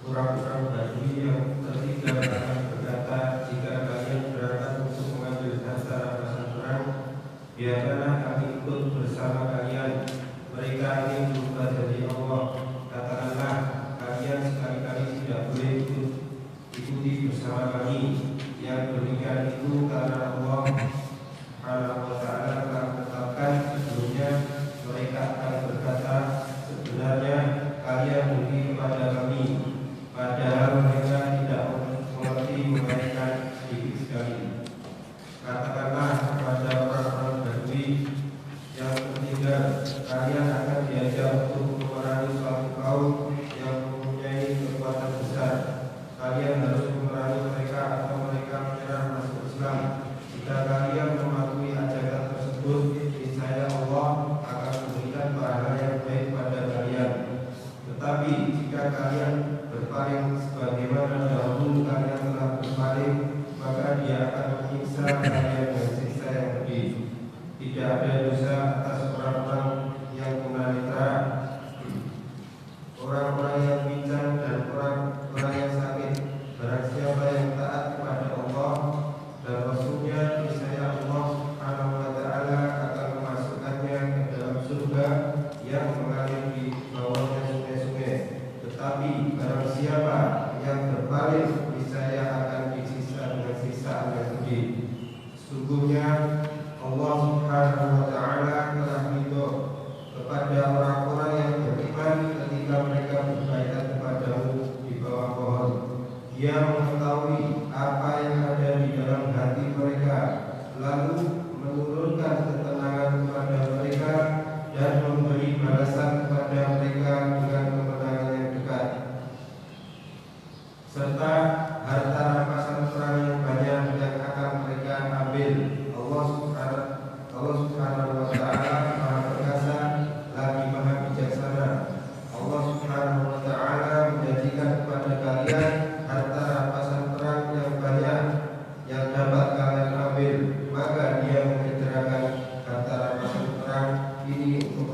Orang-orang Badui yang ketiga akan berkata, jika kalian berangkat untuk mengambil dasar rampasan perang, biarkanlah kami ikut bersama kalian.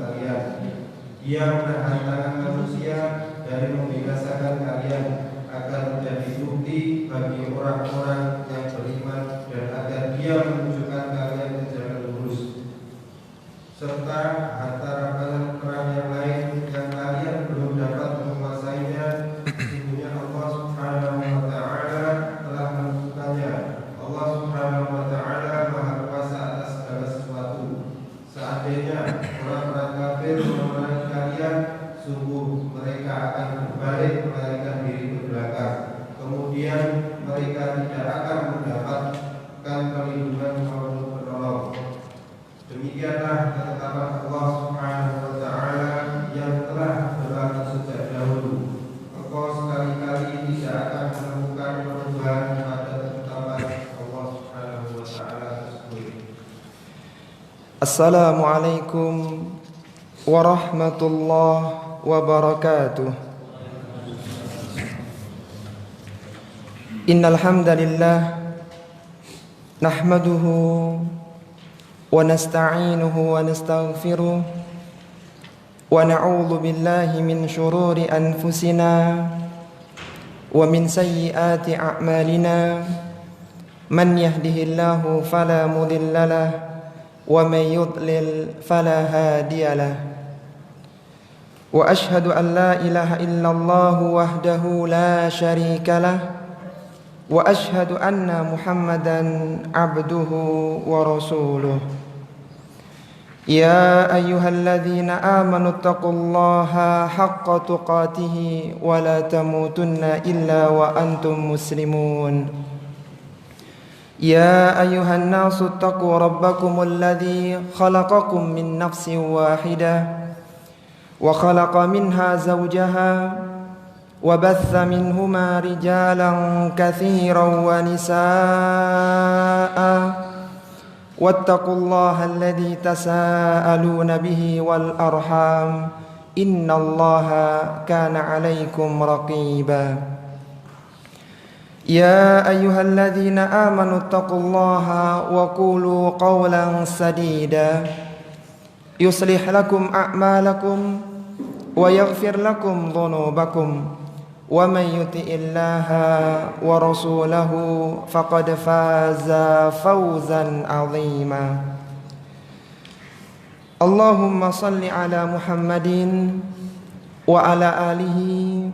kalian. Dia menahan tangan manusia dari membinasakan kalian, agar menjadi bukti bagi orang-orang yang beriman, dan agar dia menunjukkan kalian ke jalan lurus, serta harta rampasan perang yang lain yang kalian belum dapat menguasainya. Sesungguhnya Allah Subhanahu wa Ta'ala telah menentukannya. Allah Subhanahu wa Ta'ala Maha Kuasa atas segala sesuatu. Seandainya orang-orang kafir memerangi kalian, sungguh mereka akan berbalik melarikan diri ke belakang. Kemudian mereka tidak akan mendapatkan perlindungan maupun penolong. Demikianlah ketetapan Allah Subhanahu wa Ta'ala yang telah berlaku sejak dahulu. Engkau sekali-kali tidak akan menemukan perubahan pada ketetapan Allah Subhanahu wa Ta'ala tersebut. Assalamualaikum warahmatullahi wabarakatuh. Innal hamdalillah nahmaduhu wa nasta'inuhu wa nastaghfiruh wa na'udzu billahi min shururi anfusina wa min sayyiati a'malina. Man yahdihillahu fala mudilla lahu wa man yudlil fala hadiya lahu. Wa ashhadu an la ilaha illallah wahdahu la syarika lahu wa ashhadu anna Muhammadan abduhu wa rasuluh. Ya ayyuhalladzina amanu taqullaha haqqa tuqatih wa la tamutunna illa wa antum muslimun. Ya ayyuhan nasu taqu rabbakumul ladzi khalaqakum min nafsin wahidah wa khalaqa minha zawjaha wa batha minhuma rijalan katsiran wa nisaa'a wattaqullaha alladzi tasaaluna bihi wal arham innallaha kana 'alaikum raqiba. Ya ayyuhalladzina amanu taqullaha wa qulu qawlan sadida yuslih lakum a'malakum wa yaghfir lakum dhunubakum wa man yuti'illaha wa rasulahu faqad faza fawzan 'azima. Allahumma salli ala Muhammadin wa ala alihi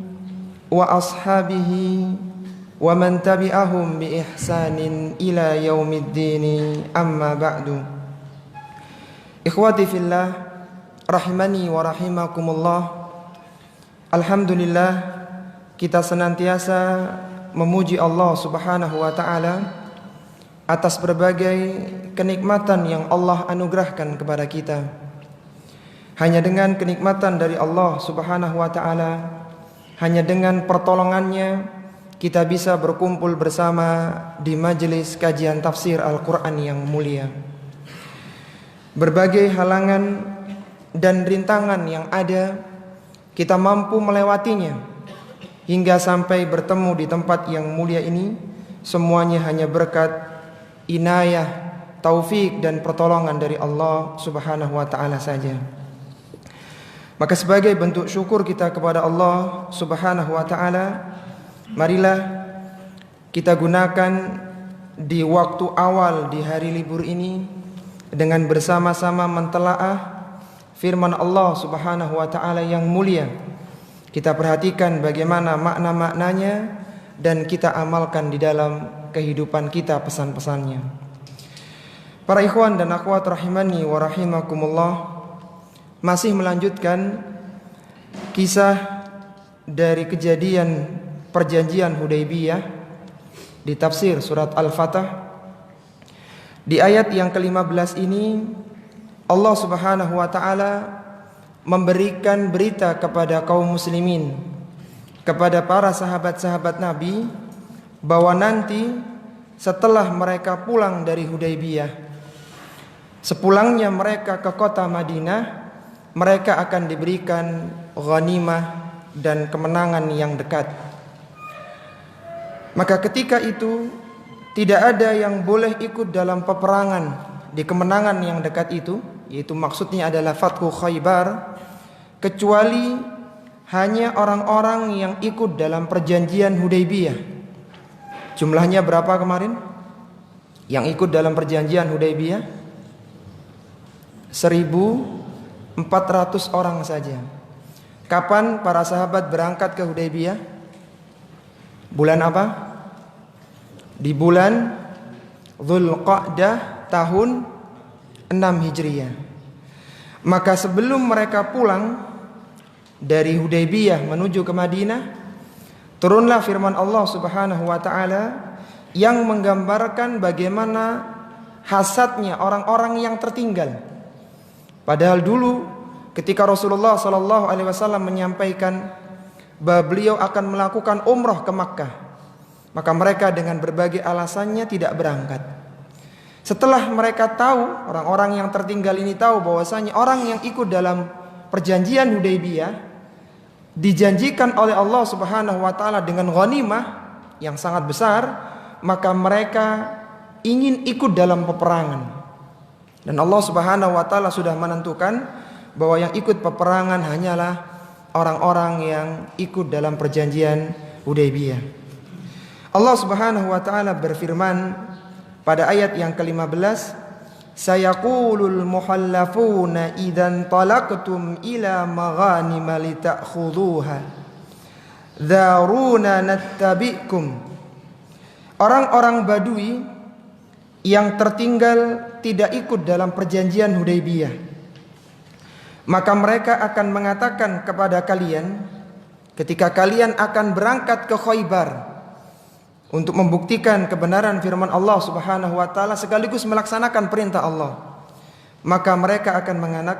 wa ashabihi wa man tabi'ahum bi ihsanin ila yaumiddin, amma ba'du. Ikhwati fillah rahimani wa rahimakumullah. Alhamdulillah, kita senantiasa memuji Allah Subhanahu wa Ta'ala atas berbagai kenikmatan yang Allah anugerahkan kepada kita. Hanya dengan kenikmatan dari Allah Subhanahu wa Ta'ala, hanya dengan pertolongannya, kita bisa berkumpul bersama di majelis kajian tafsir Al-Quran yang mulia. Berbagai halangan dan rintangan yang ada, kita mampu melewatinya hingga sampai bertemu di tempat yang mulia ini. Semuanya hanya berkat inayah, taufik dan pertolongan dari Allah Subhanahu wa Ta'ala saja. Maka sebagai bentuk syukur kita kepada Allah Subhanahu wa Ta'ala, marilah kita gunakan di waktu awal di hari libur ini dengan bersama-sama mentelaah firman Allah Subhanahu wa Ta'ala yang mulia. Kita perhatikan bagaimana makna-maknanya dan kita amalkan di dalam kehidupan kita pesan-pesannya. Para ikhwan dan akhwat rahimani wa rahimakumullah, masih melanjutkan kisah dari kejadian perjanjian Hudaybiyah di tafsir surat Al-Fatah. Di ayat yang ke-15 ini Allah Subhanahu wa Ta'ala memberikan berita kepada kaum muslimin, kepada para sahabat-sahabat Nabi, bahwa nanti setelah mereka pulang dari Hudaybiyah, sepulangnya mereka ke kota Madinah, mereka akan diberikan ghanimah dan kemenangan yang dekat. Maka ketika itu tidak ada yang boleh ikut dalam peperangan di kemenangan yang dekat itu yaitu maksudnya adalah Fathu Khaybar, kecuali hanya orang-orang yang ikut dalam perjanjian Hudaybiyah. Jumlahnya berapa kemarin? Yang ikut dalam perjanjian Hudaybiyah 1.400 orang saja. Kapan para sahabat berangkat ke Hudaybiyah? Bulan apa? Di bulan Dzulqa'dah tahun 6 Hijriah. Maka sebelum mereka pulang dari Hudaybiyah menuju ke Madinah, turunlah firman Allah Subhanahu wa taala yang menggambarkan bagaimana hasadnya orang-orang yang tertinggal. Padahal dulu ketika Rasulullah sallallahu alaihi wasallam menyampaikan bahwa beliau akan melakukan umrah ke Makkah, maka mereka dengan berbagai alasannya tidak berangkat. Setelah mereka tahu, orang-orang yang tertinggal ini tahu bahwasanya orang yang ikut dalam perjanjian Hudaybiyah dijanjikan oleh Allah Subhanahu wa taala dengan ghanimah yang sangat besar, maka mereka ingin ikut dalam peperangan. Dan Allah Subhanahu wa taala sudah menentukan bahwa yang ikut peperangan hanyalah orang-orang yang ikut dalam perjanjian Hudaybiyah. Allah Subhanahu wa taala berfirman pada ayat yang ke-15, sayaqulul muhallafuna idzan talaqtum ila maghanima lita'khudhuha dharuna nattabi'kum. Orang-orang Badui yang tertinggal tidak ikut dalam perjanjian Hudaybiyah, maka mereka akan mengatakan kepada kalian ketika kalian akan berangkat ke Khaybar untuk membuktikan kebenaran firman Allah Subhanahu wa taala sekaligus melaksanakan perintah Allah, maka mereka akan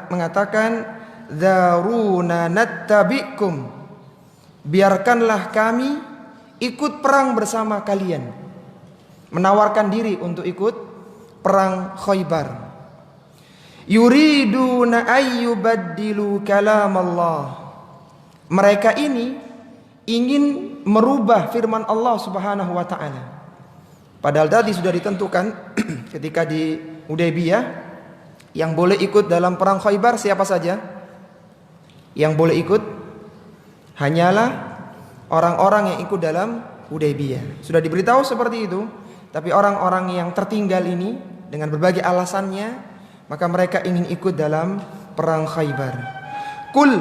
mengatakan dzaruna nattabi'kum, biarkanlah kami ikut perang bersama kalian, menawarkan diri untuk ikut perang Khaybar. Yuriduna ayyubaddilu kalam Allah. Mereka ini ingin merubah firman Allah Subhanahu wa taala. Padahal tadi sudah ditentukan ketika di Hudaybiyah yang boleh ikut dalam perang Khaybar siapa saja? Yang boleh ikut hanyalah orang-orang yang ikut dalam Hudaybiyah. Sudah diberitahu seperti itu, tapi orang-orang yang tertinggal ini dengan berbagai alasannya, maka mereka ingin ikut dalam perang Khaybar. Qul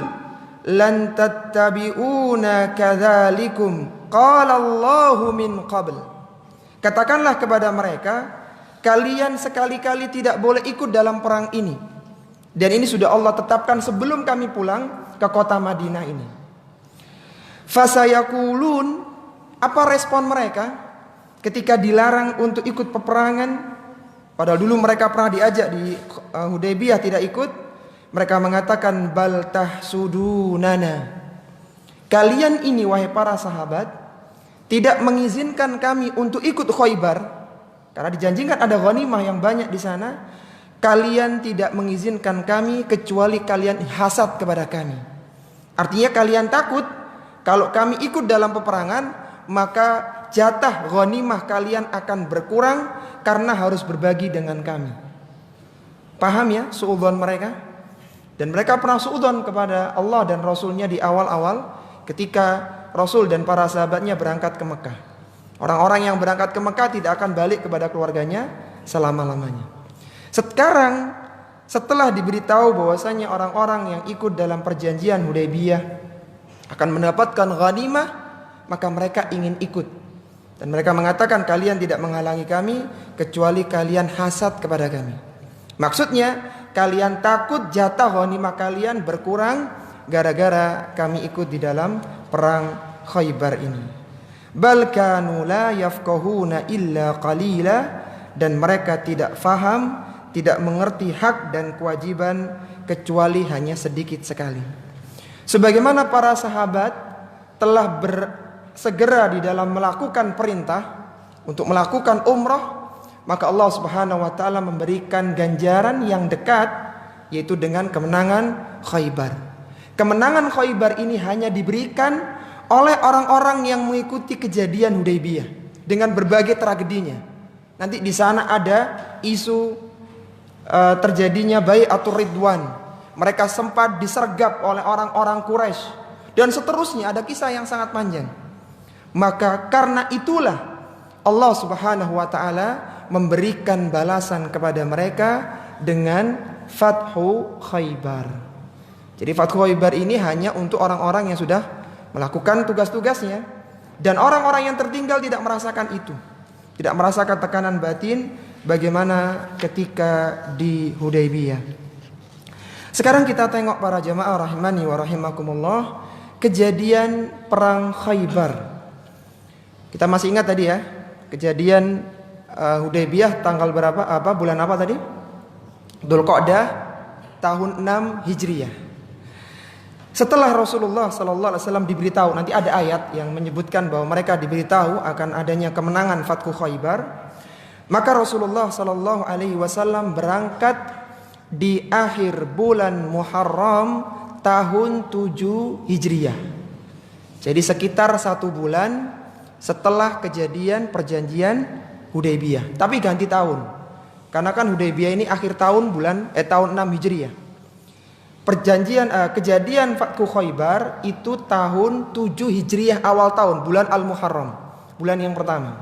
lan tattabi'una kadzalikum qala Allahu min qabl. Katakanlah kepada mereka, kalian sekali-kali tidak boleh ikut dalam perang ini. Dan ini sudah Allah tetapkan sebelum kami pulang ke kota Madinah ini. Fasayaqulun, apa respon mereka ketika dilarang untuk ikut peperangan? Padahal dulu mereka pernah diajak di Hudaybiyah tidak ikut. Mereka mengatakan bal tahsudunana. Kalian ini wahai para sahabat tidak mengizinkan kami untuk ikut Khaybar karena dijanjikan ada ghanimah yang banyak di sana. Kalian tidak mengizinkan kami kecuali kalian hasad kepada kami. Artinya kalian takut kalau kami ikut dalam peperangan, maka jatah ghanimah kalian akan berkurang karena harus berbagi dengan kami. Paham ya suudzon mereka? Dan mereka pernah suudzon kepada Allah dan Rasulnya di awal-awal ketika Rasul dan para sahabatnya berangkat ke Mekah. Orang-orang yang berangkat ke Mekah tidak akan balik kepada keluarganya selama-lamanya. Sekarang setelah diberitahu bahwasanya orang-orang yang ikut dalam perjanjian Hudaybiyah akan mendapatkan ghanimah, maka mereka ingin ikut. Dan mereka mengatakan kalian tidak menghalangi kami kecuali kalian hasad kepada kami. Maksudnya kalian takut jatah ghanimah kalian berkurang gara-gara kami ikut di dalam perang Khaybar ini. Bal kanu la yafqahuna illa qalila, dan mereka tidak faham, tidak mengerti hak dan kewajiban kecuali hanya sedikit sekali. Sebagaimana para sahabat telah segera di dalam melakukan perintah untuk melakukan umrah, maka Allah Subhanahu wa taala memberikan ganjaran yang dekat, yaitu dengan kemenangan Khaybar. Kemenangan Khaybar ini hanya diberikan oleh orang-orang yang mengikuti kejadian Hudaybiyah dengan berbagai tragedinya. Nanti di sana ada isu terjadinya Bai'atur Ridwan. Mereka sempat disergap oleh orang-orang Quraisy dan seterusnya, ada kisah yang sangat panjang. Maka karena itulah Allah Subhanahu wa taala memberikan balasan kepada mereka dengan Fathu Khaybar. Jadi Fathu Khaybar ini hanya untuk orang-orang yang sudah melakukan tugas-tugasnya, dan orang-orang yang tertinggal tidak merasakan itu. Tidak merasakan tekanan batin bagaimana ketika di Hudaybiyah. Sekarang kita tengok para jamaah rahimani wa rahimakumullah, kejadian perang Khaybar. Kita masih ingat tadi ya, kejadian Hudaybiyah tanggal berapa? Bulan apa tadi? Dzulqa'dah tahun 6 Hijriah. Setelah Rasulullah sallallahu alaihi wasallam diberitahu, nanti ada ayat yang menyebutkan bahwa mereka diberitahu akan adanya kemenangan Fathu Khaybar, maka Rasulullah sallallahu alaihi wasallam berangkat di akhir bulan Muharram tahun 7 Hijriah. Jadi sekitar 1 bulan setelah kejadian perjanjian Hudaybiyah. Tapi ganti tahun, karena kan Hudaybiyah ini akhir tahun tahun 6 Hijriah. Kejadian Fathu Khaybar itu tahun 7 Hijriah, awal tahun, bulan Al-Muharram, bulan yang pertama.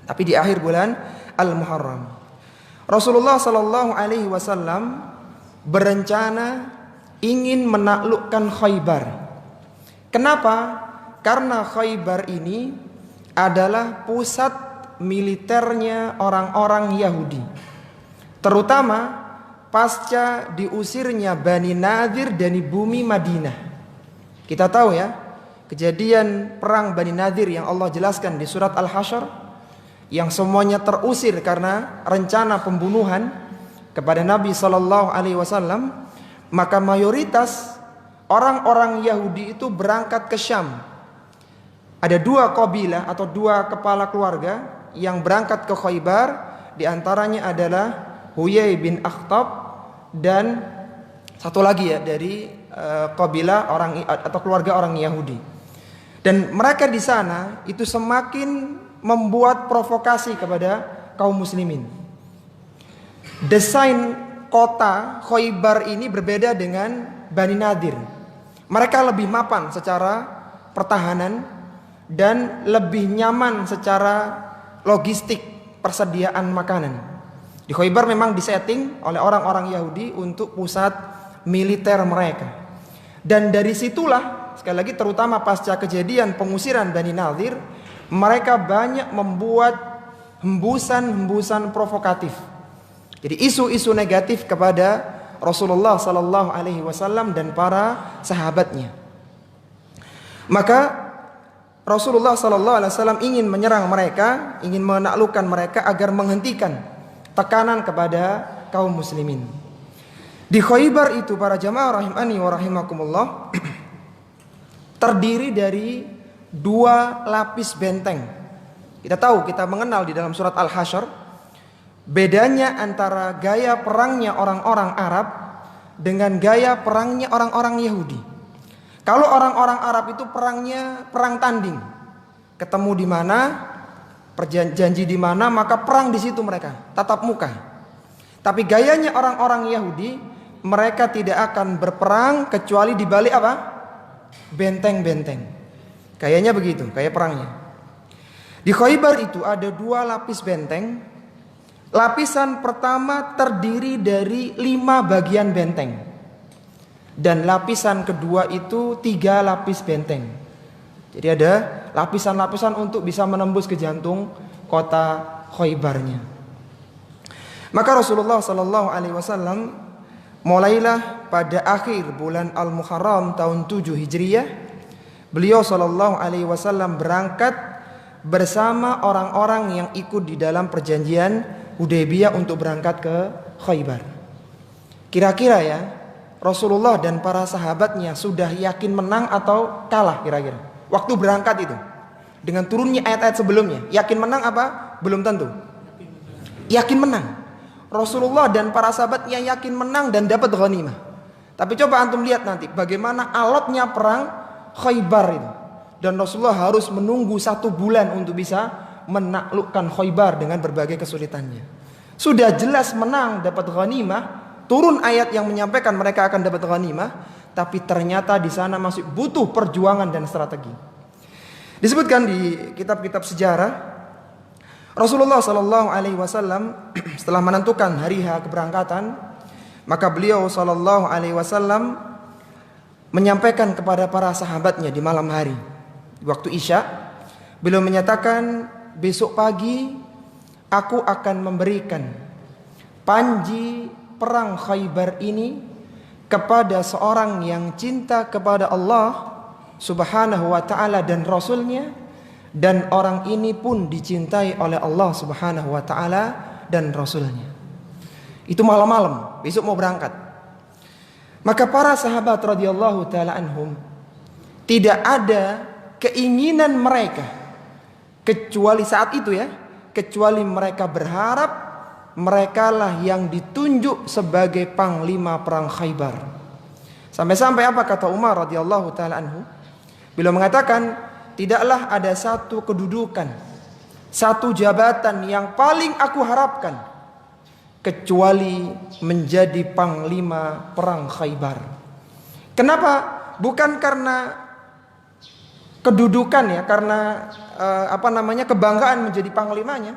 Tapi di akhir bulan Al-Muharram, Rasulullah sallallahu alaihi wasallam berencana ingin menaklukkan Khaybar. Kenapa? Karena Khaybar ini adalah pusat militernya orang-orang Yahudi, terutama pasca diusirnya Bani Nadir dari bumi Madinah. Kita tahu ya, kejadian perang Bani Nadir yang Allah jelaskan di surat Al-Hasyr, yang semuanya terusir karena rencana pembunuhan kepada Nabi sallallahu alaihi wasallam. Maka mayoritas orang-orang Yahudi itu berangkat ke Syam. Ada 2 kabilah atau 2 kepala keluarga yang berangkat ke Khaybar. Di antaranya adalah Huyai bin Akhtab dan satu lagi ya dari kabilah orang atau keluarga orang Yahudi. Dan mereka di sana itu semakin membuat provokasi kepada kaum muslimin. Desain kota Khaybar ini berbeda dengan Bani Nadir. Mereka lebih mapan secara pertahanan dan lebih nyaman secara logistik persediaan makanan. Di Khaybar memang disetting oleh orang-orang Yahudi untuk pusat militer mereka. Dan dari situlah, sekali lagi terutama pasca kejadian pengusiran Bani Nadir, mereka banyak membuat hembusan-hembusan provokatif. Jadi isu-isu negatif kepada Rasulullah sallallahu alaihi wasallam dan para sahabatnya. Maka Rasulullah sallallahu alaihi wasallam ingin menyerang mereka, ingin menaklukkan mereka agar menghentikan tekanan kepada kaum muslimin. Di Khaybar itu para jamaah rahimani wa rahimakumullah terdiri dari 2 lapis benteng. Kita tahu, kita mengenal di dalam surat Al-Hasyr bedanya antara gaya perangnya orang-orang Arab dengan gaya perangnya orang-orang Yahudi. Kalau orang-orang Arab itu perangnya perang tanding. Ketemu di mana, perjanji di mana, maka perang di situ mereka, tatap muka. Tapi gayanya orang-orang Yahudi, mereka tidak akan berperang kecuali di balik apa? Benteng-benteng. Kayaknya begitu, kayak perangnya. Di Khaybar itu ada 2 lapis benteng. Lapisan pertama terdiri dari 5 bagian benteng, dan lapisan kedua itu 3 lapis benteng. Jadi ada lapisan-lapisan untuk bisa menembus ke jantung kota Khaybarnya. Maka Rasulullah sallallahu alaihi wasallam mulailah pada akhir bulan Al-Muharram tahun 7 Hijriah, beliau sallallahu alaihi wasallam berangkat bersama orang-orang yang ikut di dalam perjanjian Hudaybiyah untuk berangkat ke Khaybar. Kira-kira ya, Rasulullah dan para sahabatnya sudah yakin menang atau kalah kira-kira waktu berangkat itu? Dengan turunnya ayat-ayat sebelumnya, yakin menang apa? Belum tentu. Yakin menang. Rasulullah dan para sahabatnya yakin menang dan dapat ghanimah. Tapi coba antum lihat nanti bagaimana alotnya perang Khaybar itu. Dan Rasulullah harus menunggu 1 bulan untuk bisa menaklukkan Khaybar dengan berbagai kesulitannya. Sudah jelas menang, dapat ghanimah, turun ayat yang menyampaikan mereka akan dapat ghanimah, tapi ternyata di sana masih butuh perjuangan dan strategi. Disebutkan di kitab-kitab sejarah, Rasulullah Shallallahu Alaihi Wasallam setelah menentukan hari H keberangkatan, maka beliau Shallallahu Alaihi Wasallam menyampaikan kepada para sahabatnya di malam hari, waktu Isya, beliau menyatakan, besok pagi aku akan memberikan panji perang Khaybar ini kepada seorang yang cinta kepada Allah Subhanahu wa ta'ala dan Rasulnya, dan orang ini pun dicintai oleh Allah Subhanahu wa ta'ala dan Rasulnya. Itu malam-malam, besok mau berangkat. Maka para sahabat radhiyallahu ta'ala anhum, tidak ada keinginan mereka kecuali saat itu ya, kecuali mereka berharap merekalah yang ditunjuk sebagai panglima perang Khaybar. Sampai-sampai apa kata Umar radhiyallahu ta'ala anhu? Beliau mengatakan, tidaklah ada satu kedudukan, satu jabatan yang paling aku harapkan kecuali menjadi panglima perang Khaybar. Kenapa? Bukan karena kedudukan ya, karena kebanggaan menjadi panglimanya,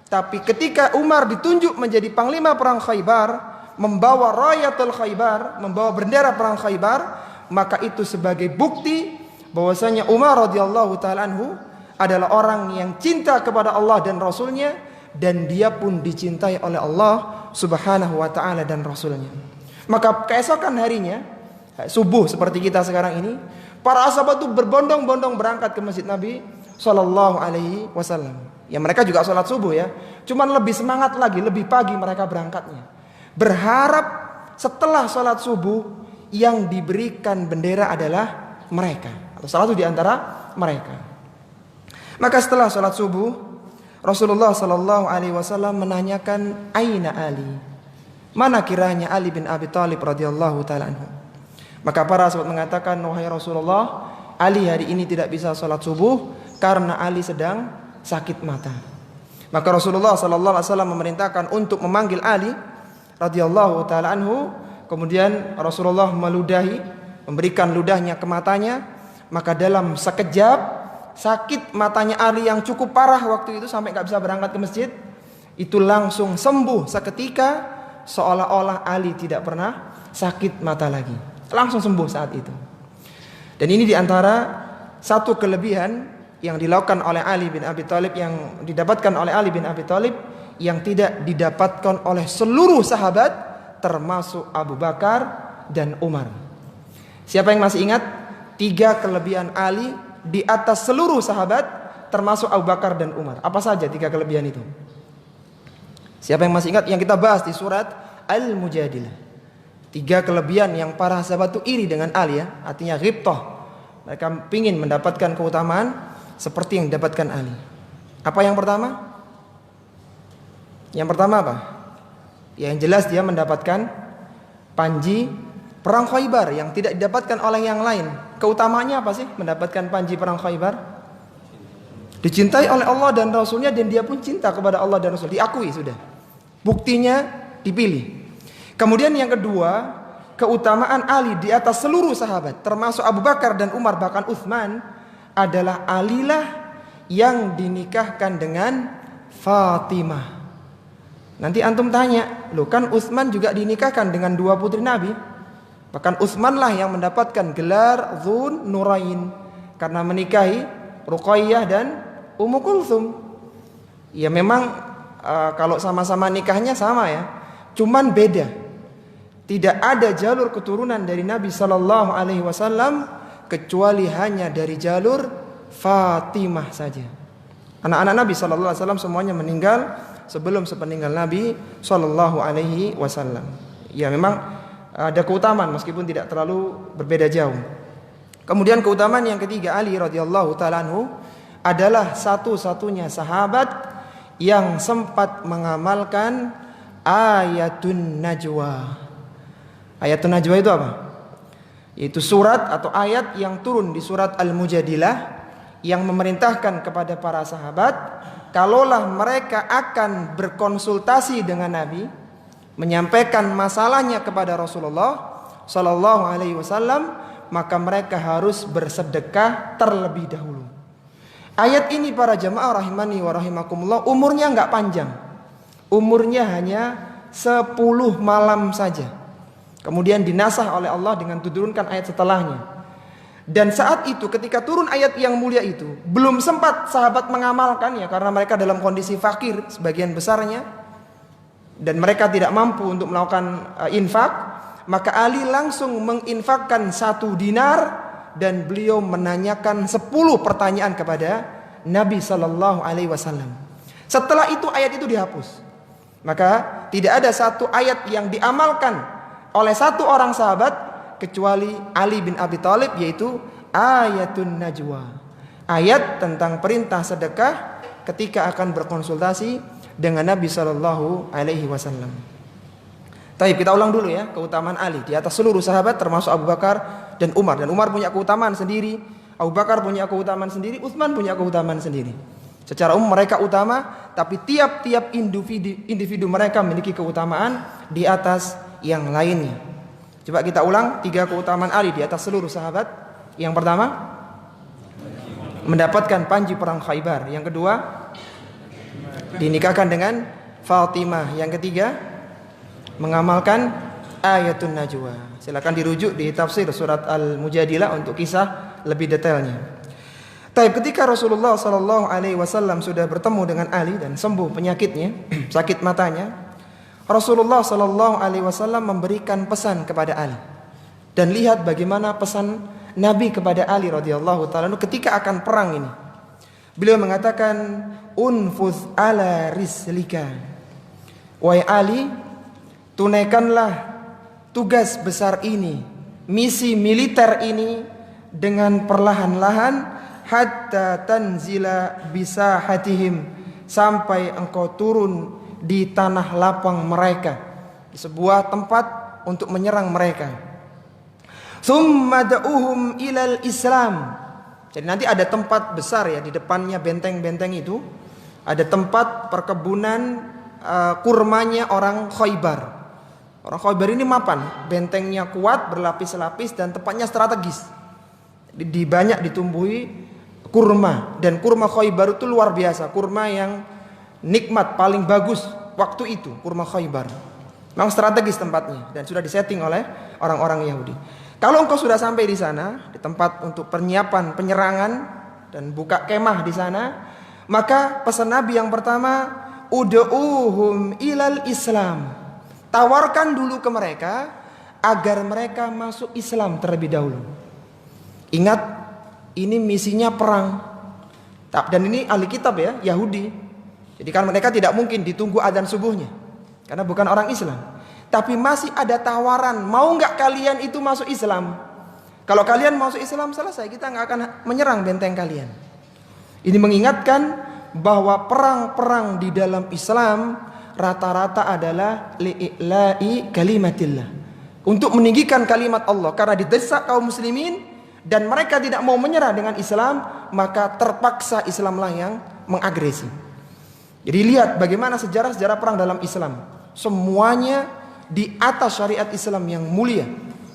tapi ketika Umar ditunjuk menjadi panglima perang Khaybar, membawa rayatul Khaybar, membawa bendera perang Khaybar, maka itu sebagai bukti bahwasanya Umar radhiyallahu ta'ala anhu adalah orang yang cinta kepada Allah dan Rasulnya, dan dia pun dicintai oleh Allah Subhanahu wa ta'ala dan Rasulnya. Maka keesokan harinya, subuh seperti kita sekarang ini, para sahabat itu berbondong-bondong berangkat ke masjid Nabi Sallallahu Alaihi Wasallam. Ya mereka juga sholat subuh ya, cuman lebih semangat lagi, lebih pagi mereka berangkatnya, berharap setelah sholat subuh yang diberikan bendera adalah mereka, atau salah satu di antara mereka. Maka setelah sholat subuh, Rasulullah Sallallahu Alaihi Wasallam menanyakan, Aina Ali? Mana kiranya Ali bin Abi Thalib radhiyallahu taala anhu? Maka para sahabat mengatakan, wahai Rasulullah, Ali hari ini tidak bisa sholat subuh karena Ali sedang sakit mata. Maka Rasulullah Sallallahu Alaihi Wasallam memerintahkan untuk memanggil Ali radhiyallahu taala anhu. Kemudian Rasulullah meludahi, memberikan ludahnya ke matanya. Maka dalam sekejap, sakit matanya Ali yang cukup parah waktu itu sampai gak bisa berangkat ke masjid, itu langsung sembuh seketika, seolah-olah Ali tidak pernah sakit mata lagi. Langsung sembuh saat itu. Dan ini diantara satu kelebihan yang dilakukan oleh Ali bin Abi Thalib, yang didapatkan oleh Ali bin Abi Thalib, yang tidak didapatkan oleh seluruh sahabat, termasuk Abu Bakar dan Umar. Siapa yang masih ingat 3 kelebihan Ali di atas seluruh sahabat, termasuk Abu Bakar dan Umar? Apa saja 3 kelebihan itu? Siapa yang masih ingat yang kita bahas di surat Al-Mujadilah? 3 kelebihan yang para sahabat itu iri dengan Ali ya, artinya ghibtah. Mereka ingin mendapatkan keutamaan seperti yang didapatkan Ali. Apa yang pertama? Yang pertama apa? Ya, yang jelas dia mendapatkan panji perang Khaybar yang tidak didapatkan oleh yang lain. Keutamaannya apa sih mendapatkan panji perang Khaybar? Dicintai oleh Allah dan Rasulnya, dan dia pun cinta kepada Allah dan Rasul. Diakui sudah. Buktinya dipilih. Kemudian yang kedua, keutamaan Ali di atas seluruh sahabat, termasuk Abu Bakar dan Umar, bahkan Utsman, adalah Alilah yang dinikahkan dengan Fatimah. Nanti antum tanya, loh kan Utsman juga dinikahkan dengan 2 putri Nabi. Bahkan Utsman lah yang mendapatkan gelar Dzun Nurain karena menikahi Ruqayyah dan Ummu Kulthum. Ya memang kalau sama-sama nikahnya sama ya, cuman beda. Tidak ada jalur keturunan dari Nabi Sallallahu Alaihi Wasallam kecuali hanya dari jalur Fatimah saja. Anak-anak Nabi Sallallahu Alaihi Wasallam semuanya meninggal sebelum sepeninggal Nabi Sallallahu Alaihi Wasallam. Ya memang ada keutamaan meskipun tidak terlalu berbeda jauh. Kemudian keutamaan yang ketiga, Ali radhiyallahu taala anhu adalah satu-satunya sahabat yang sempat mengamalkan ayatun najwa. Ayatun najwa itu apa? Yaitu surat atau ayat yang turun di surat Al-Mujadilah yang memerintahkan kepada para sahabat kalaulah mereka akan berkonsultasi dengan Nabi, menyampaikan masalahnya kepada Rasulullah Sallallahu Alaihi Wasallam, maka mereka harus bersedekah terlebih dahulu. Ayat ini para jamaah rahimani wa rahimakumullah, umurnya nggak panjang, umurnya hanya 10 malam saja. Kemudian dinasah oleh Allah dengan diturunkan ayat setelahnya. Dan saat itu ketika turun ayat yang mulia itu, belum sempat sahabat mengamalkannya karena mereka dalam kondisi fakir sebagian besarnya, dan mereka tidak mampu untuk melakukan infak. Maka Ali langsung menginfakkan 1 dinar, dan beliau menanyakan 10 pertanyaan kepada Nabi Sallallahu Alaihi Wasallam. Setelah itu ayat itu dihapus. Maka tidak ada satu ayat yang diamalkan oleh satu orang sahabat kecuali Ali bin Abi Thalib, yaitu ayatun najwa, ayat tentang perintah sedekah ketika akan berkonsultasi dengan Nabi Sallallahu Alaihi Wasallam. Taib, kita ulang dulu ya keutamaan Ali di atas seluruh sahabat termasuk Abu Bakar dan Umar. Dan Umar punya keutamaan sendiri, Abu Bakar punya keutamaan sendiri, Utsman punya keutamaan sendiri. Secara umum mereka utama, tapi tiap-tiap individu mereka memiliki keutamaan di atas yang lainnya. Coba kita ulang 3 keutamaan Ali di atas seluruh sahabat. Yang pertama, mendapatkan panji perang Khaybar. Yang kedua, dinikahkan dengan Fatimah. Yang ketiga, mengamalkan ayatun najwa. Silakan dirujuk di tafsir surat Al-Mujadilah untuk kisah lebih detailnya. Tapi ketika Rasulullah Sallallahu Alaihi Wasallam sudah bertemu dengan Ali dan sembuh penyakitnya, sakit matanya, Rasulullah Sallallahu Alaihi Wasallam memberikan pesan kepada Ali. Dan lihat bagaimana pesan Nabi kepada Ali radhiyallahu taala ketika akan perang ini. Beliau mengatakan, unfuz ala rislika. Wahai Ali, tunaikanlah tugas besar ini, misi militer ini dengan perlahan-lahan, hatta tanzila bisahatihim, sampai engkau turun di tanah lapang mereka, di sebuah tempat untuk menyerang mereka. Tsumma da'uhum ilal Islam. Jadi nanti ada tempat besar ya di depannya benteng-benteng itu, ada tempat perkebunan kurmanya orang Khaybar. Orang Khaybar ini mapan, bentengnya kuat, berlapis-lapis dan tempatnya strategis. Banyak ditumbuhi kurma, dan kurma Khaybar itu luar biasa, kurma yang nikmat paling bagus waktu itu, kurma Khaybar. Memang strategis tempatnya dan sudah disetting oleh orang-orang Yahudi. Kalau engkau sudah sampai di sana, di tempat untuk penyiapan penyerangan dan buka kemah di sana, maka pesan Nabi yang pertama, ud'uhum ilal Islam. Tawarkan dulu ke mereka agar mereka masuk Islam terlebih dahulu. Ingat, ini misinya perang. Dan ini ahli kitab ya, Yahudi. Jadi kan mereka tidak mungkin ditunggu adzan subuhnya, karena bukan orang Islam. Tapi masih ada tawaran, mau nggak kalian itu masuk Islam? Kalau kalian masuk Islam, selesai, kita nggak akan menyerang benteng kalian. Ini mengingatkan bahwa perang-perang di dalam Islam rata-rata adalah li'ila'i kalimatillah, untuk meninggikan kalimat Allah. Karena didesak kaum muslimin dan mereka tidak mau menyerah dengan Islam, maka terpaksa Islamlah yang mengagresi. Jadi lihat bagaimana sejarah-sejarah perang dalam Islam, semuanya di atas syariat Islam yang mulia,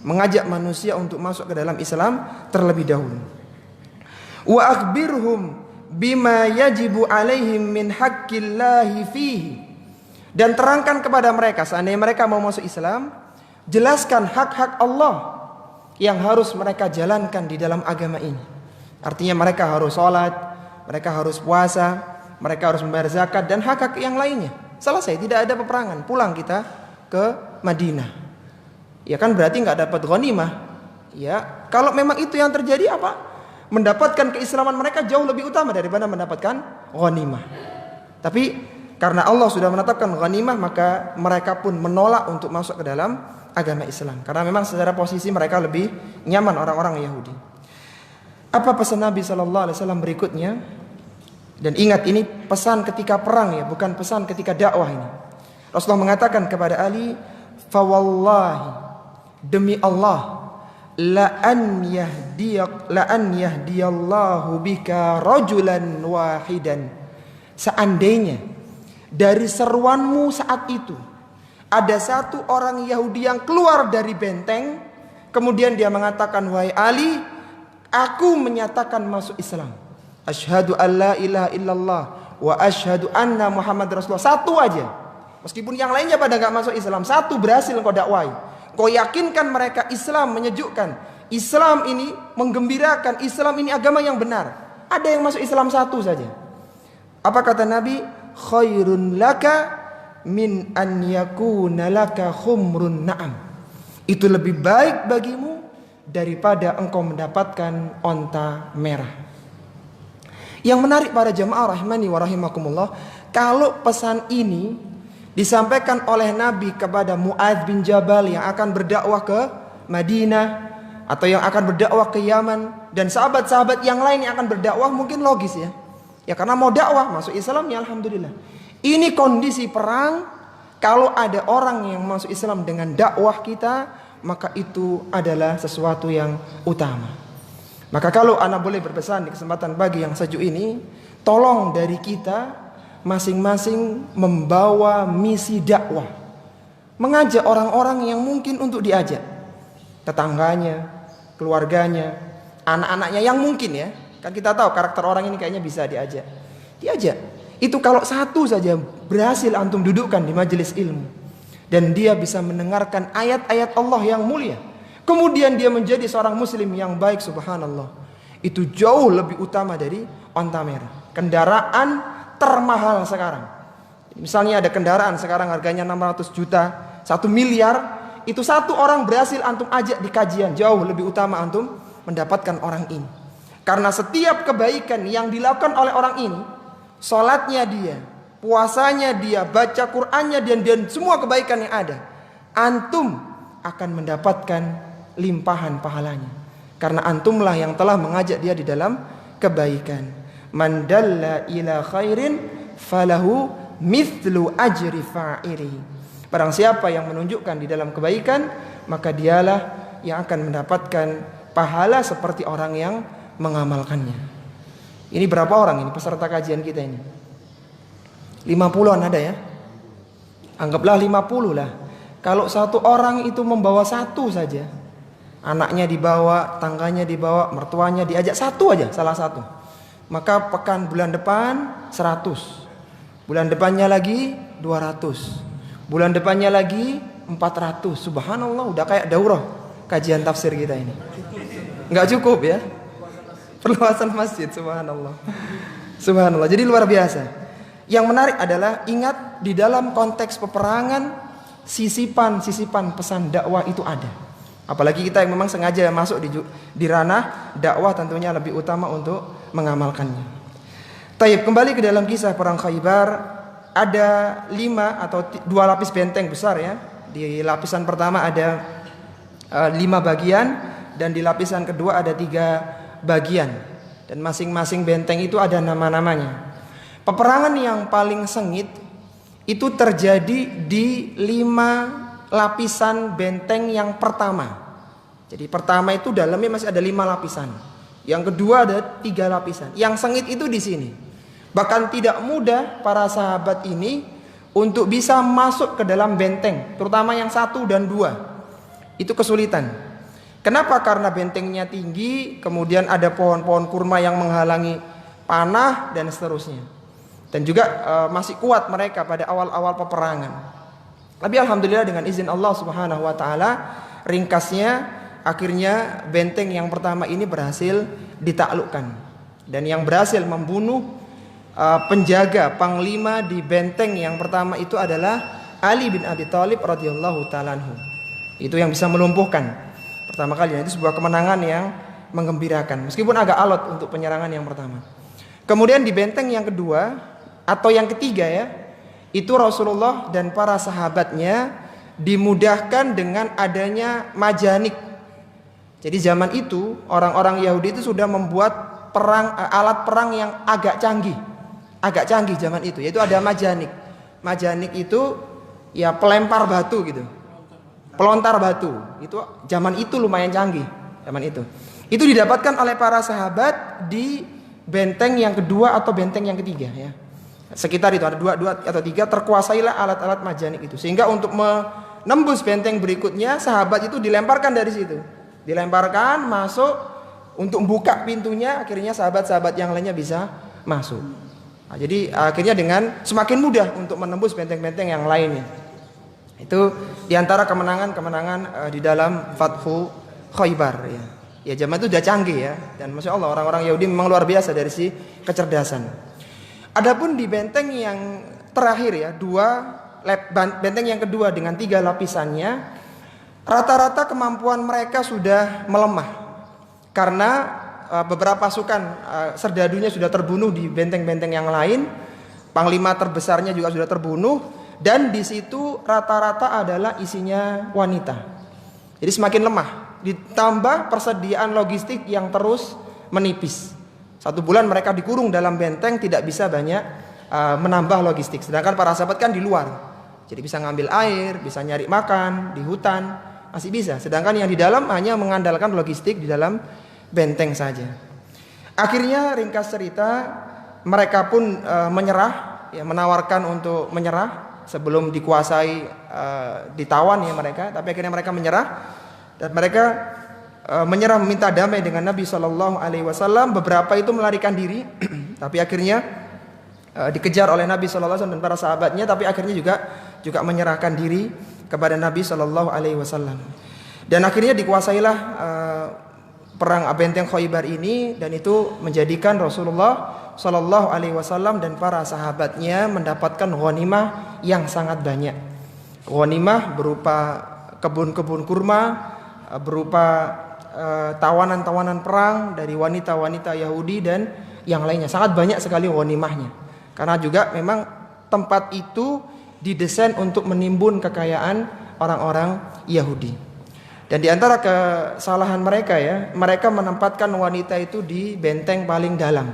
mengajak manusia untuk masuk ke dalam Islam terlebih dahulu. Wa akhbirhum bima yajibu alaihim min haqqillahi fihi. Dan terangkan kepada mereka, seandainya mereka mau masuk Islam, jelaskan hak-hak Allah yang harus mereka jalankan di dalam agama ini. Artinya mereka harus sholat, mereka harus puasa, mereka harus membayar zakat dan hak-hak yang lainnya. Selesai, tidak ada peperangan, pulang kita ke Madinah. Ya kan berarti nggak dapat ghanimah. Ya, kalau memang itu yang terjadi, apa? Mendapatkan keislaman mereka jauh lebih utama daripada mendapatkan ghanimah. Tapi karena Allah sudah menetapkan ghanimah, maka mereka pun menolak untuk masuk ke dalam agama Islam. Karena memang secara posisi mereka lebih nyaman orang-orang Yahudi. Apa pesan Nabi SAW berikutnya? Dan ingat, ini pesan ketika perang ya, bukan pesan ketika dakwah ini. Rasulullah mengatakan kepada Ali, "Fawallahi, demi Allah, la an yahdiyallahu bika rajulan wahidan." seandainya dari seruanmu saat itu ada satu orang Yahudi yang keluar dari benteng, kemudian dia mengatakan, wahai Ali, aku menyatakan masuk Islam. Asyhadu an la ilaha illallah wa asyhadu anna Muhammad Rasulullah. Satu aja. Meskipun yang lainnya pada gak masuk Islam, satu berhasil kau dakwai. Kau yakinkan mereka Islam menyejukkan, Islam ini menggembirakan, Islam ini agama yang benar. Ada yang masuk Islam satu saja. Apa kata Nabi? Khairun laka min an yakuna laka khumrun na'am. Itu lebih baik bagimu daripada engkau mendapatkan onta merah. Yang menarik para jamaah rahimani wa rahimakumullah, kalau pesan ini disampaikan oleh Nabi kepada Mu'adz bin Jabal yang akan berdakwah ke Madinah atau yang akan berdakwah ke Yaman, dan sahabat-sahabat yang lain yang akan berdakwah, mungkin logis ya. Ya karena mau dakwah, masuk Islam ya alhamdulillah. Ini kondisi perang, kalau ada orang yang masuk Islam dengan dakwah kita, maka itu adalah sesuatu yang utama. Maka kalau ana boleh berpesan di kesempatan pagi yang sejuk ini, tolong dari kita masing-masing membawa misi dakwah, mengajak orang-orang yang mungkin untuk diajak, tetangganya, keluarganya, anak-anaknya yang mungkin ya. Kan kita tahu karakter orang ini kayaknya bisa diajak. Itu kalau satu saja berhasil antum dudukkan di majelis ilmu, dan dia bisa mendengarkan ayat-ayat Allah yang mulia, kemudian dia menjadi seorang muslim yang baik, subhanallah, itu jauh lebih utama dari onta merah. Kendaraan termahal sekarang, misalnya ada kendaraan sekarang harganya 600 juta, 1 miliar, itu satu orang berhasil antum ajak di kajian, jauh lebih utama antum mendapatkan orang ini. Karena setiap kebaikan yang dilakukan oleh orang ini, sholatnya dia, puasanya dia, baca Qur'annya dan semua kebaikan yang ada, antum akan mendapatkan limpahan pahalanya. Karena antumlah yang telah mengajak dia di dalam kebaikan. Man dalla ila khairin falahu mithlu ajri fa'ili. Barang siapa yang menunjukkan di dalam kebaikan, maka dialah yang akan mendapatkan pahala seperti orang yang mengamalkannya. Ini berapa orang ini peserta kajian kita ini? 50-an ada ya? Anggaplah 50 lah. Kalau satu orang itu membawa satu saja, anaknya dibawa, tangganya dibawa, mertuanya diajak satu aja, salah satu, maka pekan bulan depan 100, bulan depannya lagi 200, bulan depannya lagi 400. Subhanallah, udah kayak daurah kajian tafsir kita ini. Nggak cukup ya, perluasan masjid. Subhanallah, subhanallah. Jadi luar biasa. Yang menarik adalah ingat, di dalam konteks peperangan sisipan-sisipan pesan dakwah itu ada. Apalagi kita yang memang sengaja masuk di ranah dakwah, tentunya lebih utama untuk mengamalkannya. Taib, kembali ke dalam kisah perang Khaybar. Ada 5 atau 2 lapis benteng besar ya. Di lapisan pertama ada 5 bagian, dan di lapisan kedua ada 3 bagian. Dan masing-masing benteng itu ada nama-namanya. Peperangan yang paling sengit itu terjadi di 5 lapisan benteng yang pertama. Jadi pertama itu dalamnya masih ada 5 lapisan. Yang kedua ada 3 lapisan. Yang sengit itu di sini. Bahkan tidak mudah para sahabat ini untuk bisa masuk ke dalam benteng, terutama yang 1 dan 2. Itu kesulitan. Kenapa? Karena bentengnya tinggi, kemudian ada pohon-pohon kurma yang menghalangi panah dan seterusnya. Dan juga masih kuat mereka pada awal-awal peperangan. Tapi alhamdulillah dengan izin Allah Subhanahu wa taala, ringkasnya akhirnya benteng yang pertama ini berhasil ditaklukkan. Dan yang berhasil membunuh penjaga panglima di benteng yang pertama itu adalah Ali bin Abi Thalib radhiyallahu ta'ala anhu. Itu yang bisa melumpuhkan pertama kali. Itu sebuah kemenangan yang menggembirakan, meskipun agak alot untuk penyerangan yang pertama. Kemudian di benteng yang kedua atau yang ketiga ya, itu Rasulullah dan para sahabatnya dimudahkan dengan adanya majanik. Jadi zaman itu orang-orang Yahudi itu sudah membuat alat perang yang agak canggih zaman itu, yaitu ada majanik. Majanik itu ya pelempar batu gitu, pelontar batu. Itu zaman itu lumayan canggih zaman itu. Itu didapatkan oleh para sahabat di benteng yang kedua atau benteng yang ketiga ya. Sekitar itu ada dua atau tiga, terkuasailah alat-alat majanik itu. Sehingga untuk menembus benteng berikutnya, sahabat itu dilemparkan dari situ. Dilemparkan, masuk, untuk buka pintunya, akhirnya sahabat-sahabat yang lainnya bisa masuk. Nah, jadi akhirnya dengan semakin mudah untuk menembus benteng-benteng yang lainnya. Itu diantara kemenangan-kemenangan di dalam Fathu Khaybar ya. Ya zaman itu sudah canggih ya. Dan Masya Allah orang-orang Yahudi memang luar biasa dari si kecerdasan. Adapun di benteng yang terakhir ya, benteng yang kedua dengan 3 lapisannya, rata-rata kemampuan mereka sudah melemah karena beberapa pasukan serdadunya sudah terbunuh di benteng-benteng yang lain, panglima terbesarnya juga sudah terbunuh, dan di situ rata-rata adalah isinya wanita. Jadi semakin lemah, ditambah persediaan logistik yang terus menipis. 1 bulan mereka dikurung dalam benteng, tidak bisa banyak menambah logistik. Sedangkan para sahabat kan di luar, jadi bisa ngambil air, bisa nyari makan di hutan, masih bisa. Sedangkan yang di dalam hanya mengandalkan logistik di dalam benteng saja. Akhirnya ringkas cerita, mereka pun menyerah, ya, menawarkan untuk menyerah sebelum dikuasai, ditawan ya mereka. Tapi akhirnya mereka menyerah dan mereka menyerah meminta damai dengan Nabi Shallallahu Alaihi Wasallam. Beberapa itu melarikan diri, tapi akhirnya dikejar oleh Nabi Shallallahu Alaihi Wasallam dan para sahabatnya. Tapi akhirnya juga menyerahkan diri kepada Nabi Shallallahu Alaihi Wasallam. Dan akhirnya dikuasailah perang benteng Khaybar ini, dan itu menjadikan Rasulullah Shallallahu Alaihi Wasallam dan para sahabatnya mendapatkan ghanimah yang sangat banyak. Ghanimah berupa kebun-kebun kurma, berupa tawanan-tawanan perang dari wanita-wanita Yahudi dan yang lainnya. Sangat banyak sekali ghanimahnya. Karena juga memang tempat itu didesain untuk menimbun kekayaan orang-orang Yahudi. Dan di antara kesalahan mereka ya, mereka menempatkan wanita itu di benteng paling dalam.